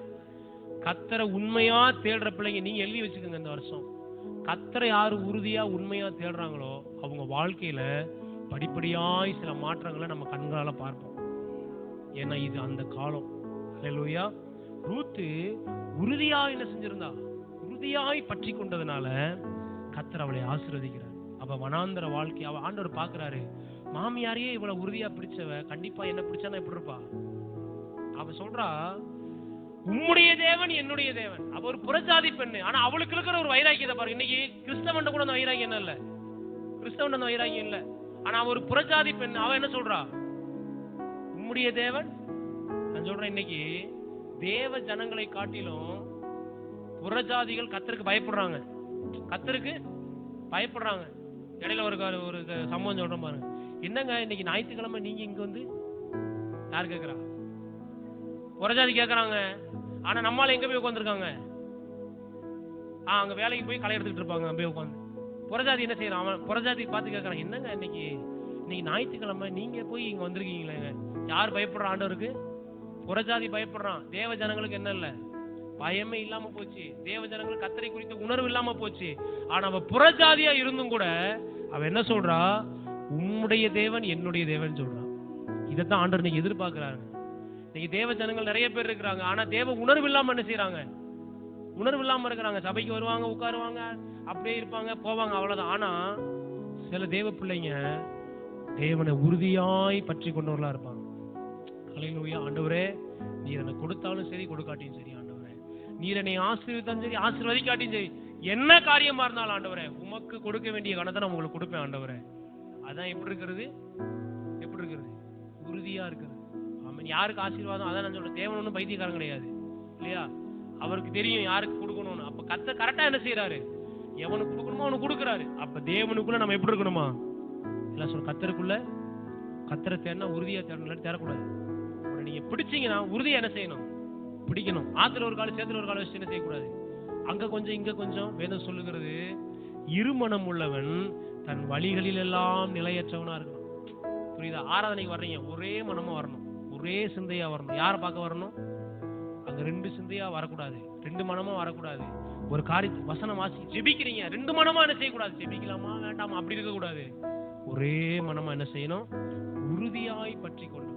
கர்த்தரை உண்மையா தேடுற பிள்ளைங்க நீங்க எழுதி வச்சுக்கோங்க. இந்த வருஷம் கர்த்தரை யாரு உறுதியா உண்மையா தேடுறாங்களோ அவங்க வாழ்க்கையில படிப்படியாய் சில மாற்றங்களை நம்ம கண்களால பார்ப்போம். ஏன்னா இது அந்த காலம். அல்லேலூயா. ரூத்து உறுதியா என்ன செஞ்சிருந்தா? உறுதியாய் பற்றி கொண்டதுனால கர்த்தர் அவளை ஆசீர்வதிக்கிறார். அப்ப வனாந்தர வாழ்க்கை அவ ஆண்டவர் பாக்குறாரு, மாமியாரையே இவ்வளவு உறுதியா பிடிச்சவ கண்டிப்பா என்ன பிடிச்சானா எப்படி இருப்பா? அவ சொல்றா, உம்முடைய தேவன் என்னுடைய தேவன். அவ ஒரு புறஜாதி பெண்ணு. ஆனா அவளுக்கு இருக்கிற ஒரு வைராக்கியத்தை பாருங்க. இன்னைக்கு கிறிஸ்தவன் கூட அந்த வைராக்கியம் என்ன இல்ல, கிறிஸ்தவன் அந்த வைராக்கியம் இல்ல. ஆனா அவ ஒரு புறஜாதி பெண். அவ என்ன சொல்றா? உம்முடைய தேவன். நான் சொல்றேன், இன்னைக்கு தேவ ஜனங்களை காட்டிலும் புறஜாதிகள் கர்த்தருக்கு பயப்படுறாங்க. கர்த்தருக்கு பயப்படுறாங்க. இடையில ஒரு சம்பவம் சொல்றேன் பாருங்க. என்னங்க இன்னைக்கு ஞாயிற்றுக்கிழமை நீங்க இங்க வந்து யார் கேட்கறா? புறஜாதி கேட்கறாங்க. ஆனா நம்மால எங்க போய் உட்காந்துருக்காங்க? அங்க வேலைக்கு போய் களை எடுத்துக்கிட்டு இருப்பாங்க. போய் உட்காந்து புறஜாதி என்ன செய்யறான்? அவன் புறஜாதி பார்த்து கேட்கறான், என்னங்க இன்னைக்கு ஞாயிற்றுக்கிழமை நீங்க போய் இங்க வந்திருக்கீங்களே? யார் பயப்படுறான்? ஆண்டவருக்கு. புறஜாதி பயப்படுறான். தேவ ஜனங்களுக்கு என்ன இல்ல, பயமே இல்லாம போச்சு. தேவ ஜனங்களுக்கு கர்த்தரை குறித்த உணர்வு இல்லாம போச்சு. ஆனா அவ புறஜாதியா இருந்தும் கூட அவ என்ன சொல்றா? உம்முடைய தேவன் என்னுடைய தேவன் சொல்றான். இதைத்தான் ஆண்டவர் இன்னைக்கு எதிர்பார்க்கிறாங்க. இன்னைக்கு தேவ ஜனங்கள் நிறைய பேர் இருக்கிறாங்க. ஆனா தேவ உணர்வு இல்லாம என்ன செய்யறாங்க? உணர்வு இல்லாம இருக்கிறாங்க. சபைக்கு வருவாங்க, உட்காருவாங்க, அப்படியே இருப்பாங்க, போவாங்க, அவ்வளவுதான். ஆனா சில தேவ பிள்ளைங்க தேவனை உறுதியாய் பற்றி கொண்டவர்களா இருப்பாங்க. ஹல்லேலூயா. ஆண்டவரே, நீர் என்னை கொடுத்தாலும் சரி, கொடுக்காட்டியும் சரி, ஆண்டவரே நீர் என்னை ஆசீர்வதித்தாலும் சரி, ஆசீர்வதிக்காட்டியும் சரி, என்ன காரியமா இருந்தாலும் ஆண்டவரே உமக்கு கொடுக்க வேண்டிய கணத்தை நான் உங்களுக்கு கொடுப்பேன் ஆண்டவரே. அதான் எப்படி இருக்கிறது? எப்படி இருக்கிறது? உறுதியா இருக்கிறது. ஆமென். யாருக்கு ஆசீர்வாதம்? அதான் நான் சொல்றேன், தேவன் ஒன்றும் பைத்தியக்காரன் கிடையாது இல்லையா? அவருக்கு தெரியும் யாருக்கு கொடுக்கணும்னு. அப்ப கர்த்தர் கரெக்டா என்ன செய்யறாரு? எவனுக்கு கொடுக்கணுமோ அவனுக்கு கொடுக்குறாரு. அப்ப தேவனுக்குள்ள நம்ம எப்படி இருக்கணுமா? எல்லாம் சொல்ல, கர்த்தருக்குள்ள கர்த்தரை தேடினா உறுதியா தேடணும், தேடக்கூடாது. நீங்க பிடிச்சீங்கன்னா உறுதியா என்ன செய்யணும்? பிடிக்கணும். ஆத்துல ஒரு கால சேத்துல ஒரு கால வச்சு என்ன செய்யக்கூடாது? அங்க கொஞ்சம் இங்க கொஞ்சம். வேதம் சொல்லுகிறது, இருமனம் உள்ளவன் தன் வழிகளில் எல்லாம் நிலையற்றவனா இருக்கணும். புரியுதா? ஆராதனைக்கு வர்றீங்க, ஒரே மனமா வரணும், ஒரே சிந்தையா வரணும். யாரை பார்க்க வரணும்? அங்க ரெண்டு சிந்தையா வரக்கூடாது, ரெண்டு மனமா வரக்கூடாது. ஒரு காரியத்தை வசனம் வாசி ஜெபிக்கிறீங்க, ரெண்டு மனமா என்ன செய்யக்கூடாது? ஜெபிக்கலாமா வேண்டாமா அப்படி இருக்க கூடாது. ஒரே மனமா என்ன செய்யணும்? உறுதியாய் பற்றி கொண்டு.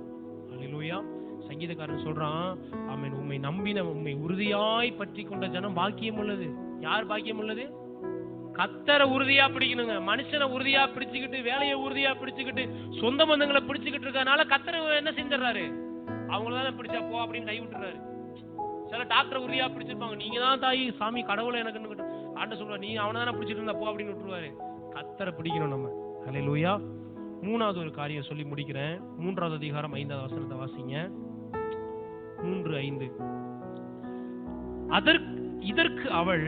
அல்லேலூயா. சங்கீதக்காரன் சொல்றான், ஆமென், உம்மை நம்பின உம்மை உறுதியாய் பற்றி கொண்ட ஜனம் பாக்கியம் உள்ளது. யார் பாக்கியம் உள்ளது? கர்த்தரை உறுதியா பிடிக்கணுங்க. மனுஷனை உறுதியா பிடிச்சுக்கிட்டு, வேலையை உறுதியா பிடிச்சுக்கிட்டு, சொந்த பந்தங்களை பிடிச்சுக்கிட்டு இருக்கனால கர்த்தர் என்ன செஞ்சிடறாரு? அவங்களதான் பிடிச்சா போ அப்படின்னு கை விட்டுறாரு. சில டாக்டரை உறுதியா பிடிச்சிருப்பாங்க, நீங்க தான் தாய் சாமி கடவுளை எனக்கு ஆண்ட சொல்ற, நீ அவனை தானே பிடிச்சிட்டு இருந்தா போ அப்படின்னு விட்டுருவாரு. கர்த்தரை பிடிக்கணும் நம்ம. ஹல்லேலூயா. மூணாவது ஒரு காரியம் சொல்லி முடிக்கிறேன். 3வது அதிகாரம் 5வது வசனத்தை வாசிங்க. 3:5. இதற்கு அவள்,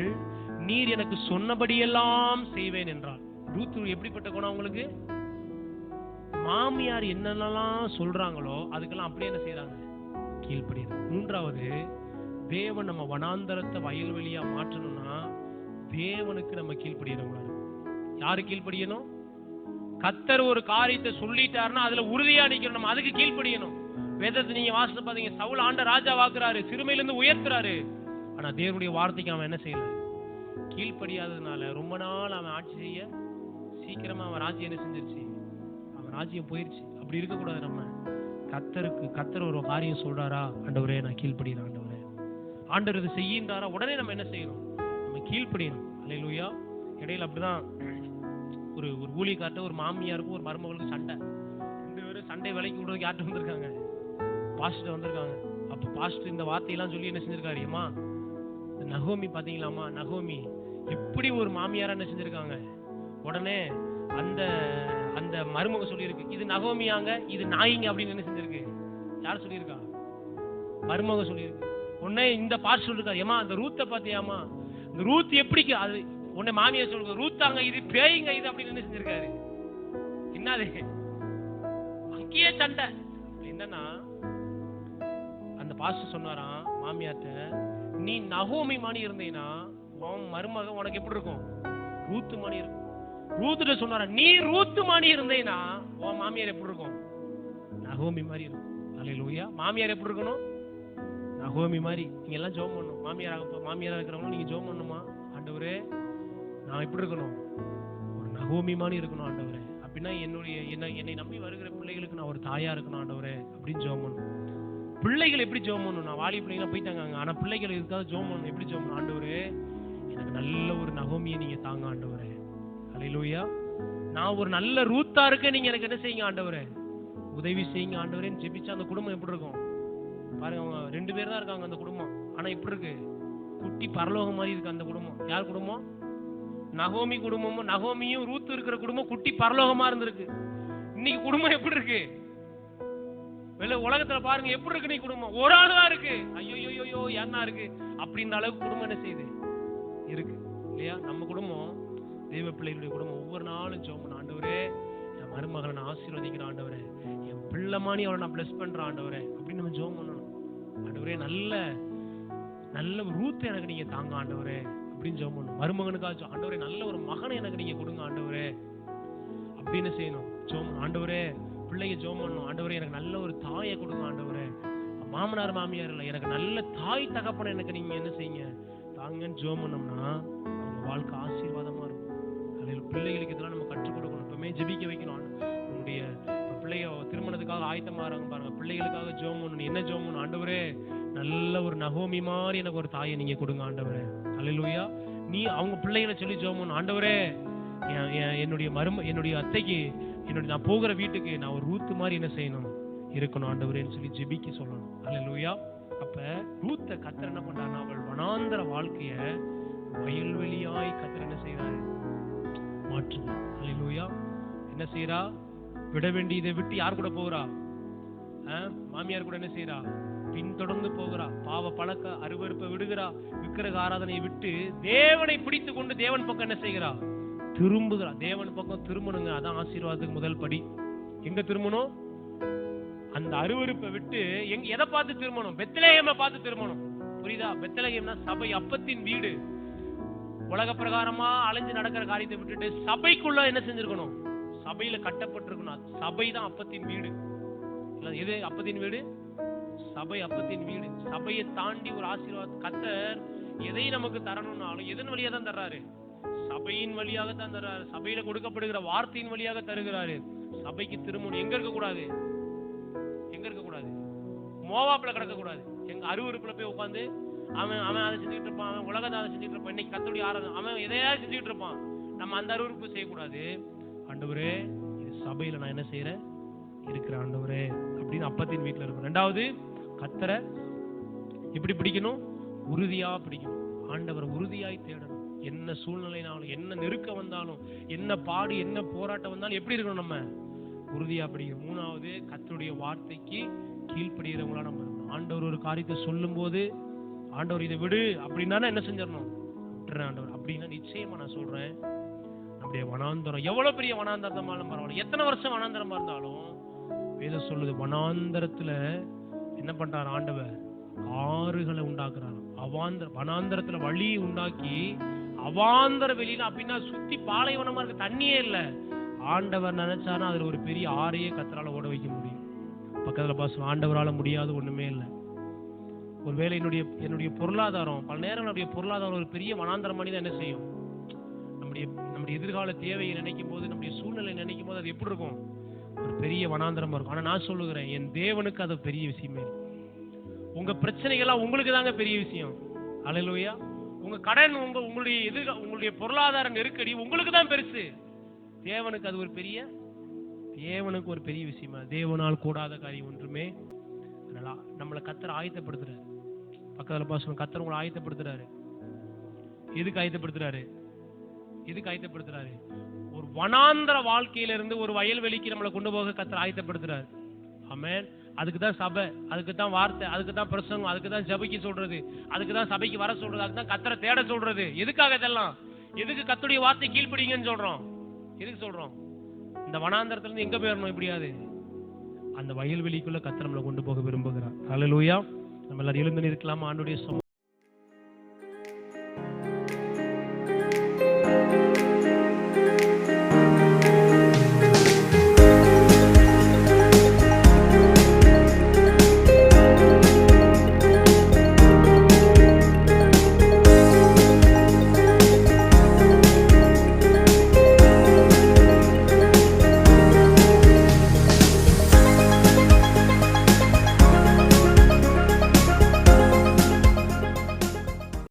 நீர் எனக்கு சொன்னபடியெல்லாம் செய்வேன் என்றாள். ரூத் எப்படிப்பட்ட குணம் உங்களுக்கு? மாமியார் என்னென்னலாம் சொல்றாங்களோ அதுக்கெல்லாம் அப்படியே என்ன செய்யறாங்க? கீழ்ப்படிறாங்க. 3வது, தேவன் நம்ம வனாந்தரத்தை வயல்வெளியா மாற்றணும்னா தேவனுக்கு நம்ம கீழ்ப்படியணும். யாரு கீழ்ப்படியணும்? கர்த்தர் ஒரு காரியத்தை சொல்லிட்டாருன்னா அதுல உறுதியா நிக்கணும். நம்ம அதுக்கு கீழ்ப்படியணும். வேதத்தை நீங்க வாசித்து பாத்தீங்க, சவுல் ஆண்ட ராஜா வாக்குறாரு, சிறுமையில இருந்து உயர்த்துறாரு. ஆனா தேவனுடைய வார்த்தைக்கு அவன் என்ன செய்யல? கீழ்ப்படியாததுனால ரொம்ப நாள் அவன் ஆட்சி செய்ய சீக்கிரமா அவன் ராஜ்யம் என்ன செஞ்சிருச்சு? அவன் ராஜ்யம் போயிருச்சு. அப்படி இருக்க கூடாது. நம்ம கர்த்தர் ஒரு காரியம் சொல்றாரா, ஆண்டவரே நான் கீழ்ப்படிறேன், ஆண்டவரே ஆண்டவர் இது செய்யின்றாரா, உடனே நம்ம என்ன செய்யணும்? நம்ம கீழ்ப்படியணும். அல்லேலூயா. இடையில அப்படிதான் ஒரு ஊழியக்கார்ட்ட ஒரு மாமியாருக்கும் ஒரு மருமகளுக்கு சண்டை. 2 பேரும் சண்டை விலைக்கு விடுறதுக்கு யார்கிட்ட வந்திருக்காங்க? பாஸ்டர் வந்திருக்காங்க. அப்ப பாஸ்டர் இந்த வார்த்தையெல்லாம் சொல்லி என்ன செஞ்சிருக்காரு? ஏமா, நகோமி பாத்தீங்களாமா, நகோமி எப்படி ஒரு மாமியாரா என்ன செஞ்சிருக்காங்க? உடனே அந்த மருமக சொல்லியிருக்கு, இது நகோமியாங்க, இது நாயிங்க அப்படின்னு என்ன செஞ்சிருக்கு? யார் சொல்லியிருக்கா? மருமக சொல்லியிருக்கு. உடனே இந்த பாஸ்டர் சொல்லிருக்காரு, ஏமா அந்த ரூத்தை பாத்தியாமா, இந்த ரூத் எப்படி அது? உடனே மாமியார் சொல்லுங்க, ரூத்தாங்க இது பேய்ங்க இது அப்படின்னு என்ன செஞ்சிருக்காரு? என்னது? அங்கேயே சண்டை. என்னன்னா அந்த பாஸ்டர் சொன்னாராம் மாமியார்ட்ட, நீ நகோமி மாணி இருந்தீன்னா உன் மருமக உனக்கு எப்படி இருக்கும்? ரூத்து மாணி இருக்கும். ரூத்துட்ட சொன்னாரா, நீ ரூத்து மாணி இருந்தீன்னா உன் மாமியார் எப்படி இருக்கும்? நகோமி மாதிரி இருக்கும். அல்லேலூயா. மாமியார் எப்படி இருக்கணும்? நகோமி மாதிரி. நீங்க எல்லாம் ஜெபம் பண்ணணும். மாமியாரா இருக்கிறவங்க நீங்க ஜெபம் பண்ணணுமா? ஆண்டவரே நான் எப்படி இருக்கணும்? ஒரு நகோமி மாதிரி இருக்கணும் ஆண்டவரே. அப்படின்னா என்னை நம்பி வருகிற பிள்ளைகளுக்கு நான் ஒரு தாயா இருக்கணும் ஆண்டவரே அப்படின்னு ஜெபம் பண்ணணும். பிள்ளைகள் எப்படி ஜெபம் பண்ணணும்? நான் வாலி பிள்ளைங்க போயிட்டாங்க, ஆனா பிள்ளைகள் இருக்காது ஜெபம் பண்ணணும். எப்படி ஜெபம் பண்ணணும்? ஆண்டவரே எனக்கு நல்ல ஒரு நகோமியை நீங்க தாங்க ஆண்டவரே. ஹல்லேலூயா. நான் ஒரு நல்ல ரூத்தா இருக்க, நீங்க எனக்கு என்ன செய்யுங்க ஆண்டவரே, உதவி செய்யுங்க ஆண்டவரேன்னு ஜெபிச்சா அந்த குடும்பம் எப்படி இருக்கும் பாருங்க. அவங்க 2 பேர் தான் இருக்காங்க அந்த குடும்பம். ஆனா இப்படி இருக்கு, குட்டி பரலோகம் மாதிரி இருக்கு அந்த குடும்பம். யார் குடும்பம்? நகோமி குடும்பமும். நகோமியும் ரூத் இருக்கிற குடும்பம் குட்டி பரலோகமா இருந்திருக்கு. இன்னைக்கு குடும்பம் எப்படி இருக்கு? உலகத்துல பாருங்க எப்படி இருக்கு நீ குடும்பம். ஒரு ஆள் தான் இருக்கு. ஐயோ ஏன்னா இருக்கு அப்படின்ற அளவுக்கு குடும்பம் என்ன செய்யுது இருக்கு இல்லையா? நம்ம குடும்பம், தெய்வ பிள்ளைகளுடைய குடும்பம் ஒவ்வொரு நாளும் ஜெபம் பண்ண, ஆண்டவரே என் மருமகளை நான் ஆசீர்வதிக்கிறேன் ஆண்டவரே, என் பிள்ளைமானி அவளை நான் பிளஸ் பண்றேன் ஆண்டவரே அப்படின்னு நம்ம ஜெபம் பண்ணணும். ஆண்டவரே நல்ல நல்ல ரூத் எனக்கு நீங்க தாங்க ஆண்டவரே அப்படின்னு ஜெபம் பண்ணணும். மருமகனுக்காச்சும் ஆண்டவரே நல்ல ஒரு மகனை எனக்கு நீங்க கொடுங்க ஆண்டவரே அப்படின்னு செய்யணும். ஜெபம் ஆண்டவரே. பிள்ளைங்க ஜெபம் பண்ணணும், ஆண்டவரே எனக்கு நல்ல ஒரு தாயை கொடுங்க ஆண்டவரே. மாமனார் மாமியார் இல்லை, எனக்கு நல்ல தாய் தகப்பனை எனக்கு நீங்க என்ன செய்யுங்க தாங்கன்னு ஜெபம் பண்ணோம்னா அவங்க வாழ்க்கை ஆசீர்வாதமா இருக்கும். அதில் பிள்ளைகளுக்கு இதெல்லாம் நம்ம கற்றுக் கொடுக்கணும். எப்பவுமே ஜெபிக்க வைக்கணும். உங்களுடைய பிள்ளைய திருமணத்துக்காக ஆயத்தமாகறாங்க பாருங்க, பிள்ளைகளுக்காக ஜெபம் பண்ணணும். என்ன ஜெபம் பண்ணணும்? ஆண்டவரே நல்ல ஒரு நகோமி மாதிரி எனக்கு ஒரு தாயை நீங்க கொடுங்க ஆண்டவரே. ஹல்லேலூயா. நீ அவங்க பிள்ளைகளை சொல்லி ஜெபம் பண்ணணும், ஆண்டவரே என்னுடைய அத்தைக்கு நான் போகிற வீட்டுக்கு நான் ஒரு ரூத் மாதிரி என்ன செய்யணும் இருக்கணும் ஆண்டவரேன்னு சொல்லி ஜெபிக்க சொல்லணும். ஹல்லேலூயா. அப்ப ரூத்தை கர்த்தர் என்ன பண்றாருன்னா, அவள் வனாந்தர வாழ்க்கைய வயல்வெளியாய் கர்த்தர் என்ன செய்யறாரு மாற்றுறார். ஹல்லேலூயா. என்ன செய்யறா? விட வேண்டியதை விட்டு யார் கூட போகிறா? மாமியார் கூட என்ன செய்யறா? பின்தொடர்ந்து போகிறா. பாவ பழக்க அருவருப்பை விடுகிறா. விக்கிரக ஆராதனையை விட்டு தேவனை பிடித்து கொண்டு தேவன் பக்கம் என்ன செய்கிறா? திரும்புகிறா. தேவன் பக்கம் திரும்பணுங்க. அதான் ஆசீர்வாதத்துக்கு முதல் படி. எங்க திரும்பணும்? அந்த அருவருப்பை விட்டு எதை பார்த்து திரும்பணும்? பெத்லகேமை பார்த்து திரும்பணும். புரியுதா? பெத்லகேம்னா சபை, அப்பத்தின் வீடு. உலக பிரகாரமா அலைஞ்சு நடக்கிற காரியத்தை விட்டுட்டு சபைக்குள்ள என்ன செஞ்சிருக்கணும்? சபையில கட்டப்பட்டிருக்கணும். சபை தான் அப்பத்தின் வீடு. எது அப்பத்தின் வீடு? சபை அப்பத்தின் வீடு. சபையை தாண்டி ஒரு ஆசீர்வாதம் கர்த்தர் எதை நமக்கு தரணும்னாலும் எதன் வழியா தான் தர்றாரு? சபையின் வழியாக தான் தர்றாரு. சபையில கொடுக்கப்படுகிற வார்த்தையின் வழியாக தருகிறாரு. சபைக்கு திரும்பணும். எங்க இருக்க கூடாது? மோவாப்ல கிடக்க கூடாது. எங்க அருவருப்புல போய் உட்காந்து அவன் அதை செஞ்சுட்டு இருப்பான், அவன் உலகத்தை அதை செஞ்சுட்டு இருப்பான். இன்னைக்கு கர்த்தருடைய ஆராதனை அவன் எதையாவது செஞ்சுட்டு இருப்பான். நம்ம அந்த அருவருப்பு செய்யக்கூடாது. ஆண்டவரே இது சபையில நான் என்ன செய்யறேன் இருக்கிறேன் ஆண்டவரே அப்படின்னு அப்பத்தின் வீட்டுல இருக்கும். 2வது கர்த்தரை எப்படி பிடிக்கணும்? உறுதியா பிடிக்கணும். ஆண்டவரை உறுதியாய் தேடணும். என்ன சூழ்நிலைனாலும், என்ன நெருக்கம் வந்தாலும், என்ன பாடு, என்ன போராட்டம் வந்தாலும் எப்படி இருக்கணும்? நம்ம உறுதியா பிடிக்கணும். 3வது கர்த்தருடைய வார்த்தைக்கு கீழ்ப்படுகிறவங்களா நம்ம இருக்கணும். ஆண்டவர் ஒரு காரியத்தை சொல்லும் போது, ஆண்டவர் இதை விடு அப்படின்னா என்ன செஞ்சிடணும்? விட்டுறேன் ஆண்டவர் அப்படின்னா நிச்சயமா நான் சொல்றேன், நம்முடைய வனாந்தரம் எவ்வளவு பெரிய வனாந்தரமாலும் பரவாயில்ல, எத்தனை வருஷம் வனாந்தரமா இருந்தாலும் வேதம் சொல்லுது, வனாந்தரத்துல என்ன பண்றாரு ஆண்டவர்? ஆறுகளை உண்டாக்குறாரு. வனாந்தரத்துல வழி உண்டாக்கி அவாந்தர வெளியில அப்படின்னா சுத்தி பாலைவனமா இருக்கு, தண்ணியே இல்ல. ஆண்டவர் நினைச்சாருன்னா அதுல ஒரு பெரிய ஆறையே கர்த்தரால ஓட வைக்க முடியும். பக்கத்துல பாசம் ஆண்டவரால முடியாது ஒண்ணுமே இல்லை. ஒருவேளை என்னுடைய பொருளாதாரம், பல நேரங்களுடைய பொருளாதாரம் ஒரு பெரிய வனாந்தரம் மாதிரி தான் என்ன செய்யும்? நம்முடைய எதிர்கால தேவையை நினைக்கும் போது, நம்முடைய சூழ்நிலை நினைக்கும் போது அது எப்படி இருக்கும்? ஒரு பெரிய வனாந்தரமா இருக்கும். ஆனா நான் சொல்லுகிறேன், என் தேவனுக்கு அது பெரிய விஷயமே. உங்க பிரச்சனைகள்லாம் உங்களுக்கு தாங்க பெரிய விஷயம். அல்லேலூயா. உங்க கடன், உங்களுடைய பொருளாதார நெருக்கடி உங்களுக்கு தான் பெருசு. தேவனுக்கு அது ஒரு பெரிய விஷயமா? தேவனால் கூடாத காரியம் ஒன்றுமே. நம்மளை கர்த்தர் ஆயத்தப்படுத்துறாரு. பக்கத்துல பாசம் கர்த்தர் உங்களை ஆயத்தப்படுத்துறாரு. எதுக்கு ஆயத்தப்படுத்துறாரு? ஒரு வனாந்தர வாழ்க்கையிலிருந்து ஒரு வயல்வெளிக்கு நம்மளை கொண்டு போக கர்த்தர் ஆயத்தப்படுத்துறாரு. ஆமென். அதுக்கு தான் சபை, அதுக்கு தான் வார்த்தை, அதுக்கு தான் பிரசங்கம், அதுக்கு தான் ஜெபிக்க சொல்றது, அதுக்கு தான் சபைக்கு வர சொல்றது, அதுக்கு தான் கர்த்தரை தேட சொல்றது. எதுக்காக இதெல்லாம்? எதுக்கு கர்த்தருடைய வார்த்தை கீழ்ப்படிங்கன்னு சொல்றோம்? எதுக்கு சொல்றோம்? இந்த வனாந்தரத்துல இருந்து எங்க போயிடணும்? எப்படியாது அந்த வயல்வெளிக்குள்ள கர்த்தர் நம்மளை கொண்டு போக விரும்புகிறார். ஹல்லேலூயா. நம்ம எல்லாரும் எழுந்து நிற்கலாமா? ஆண்டவருடைய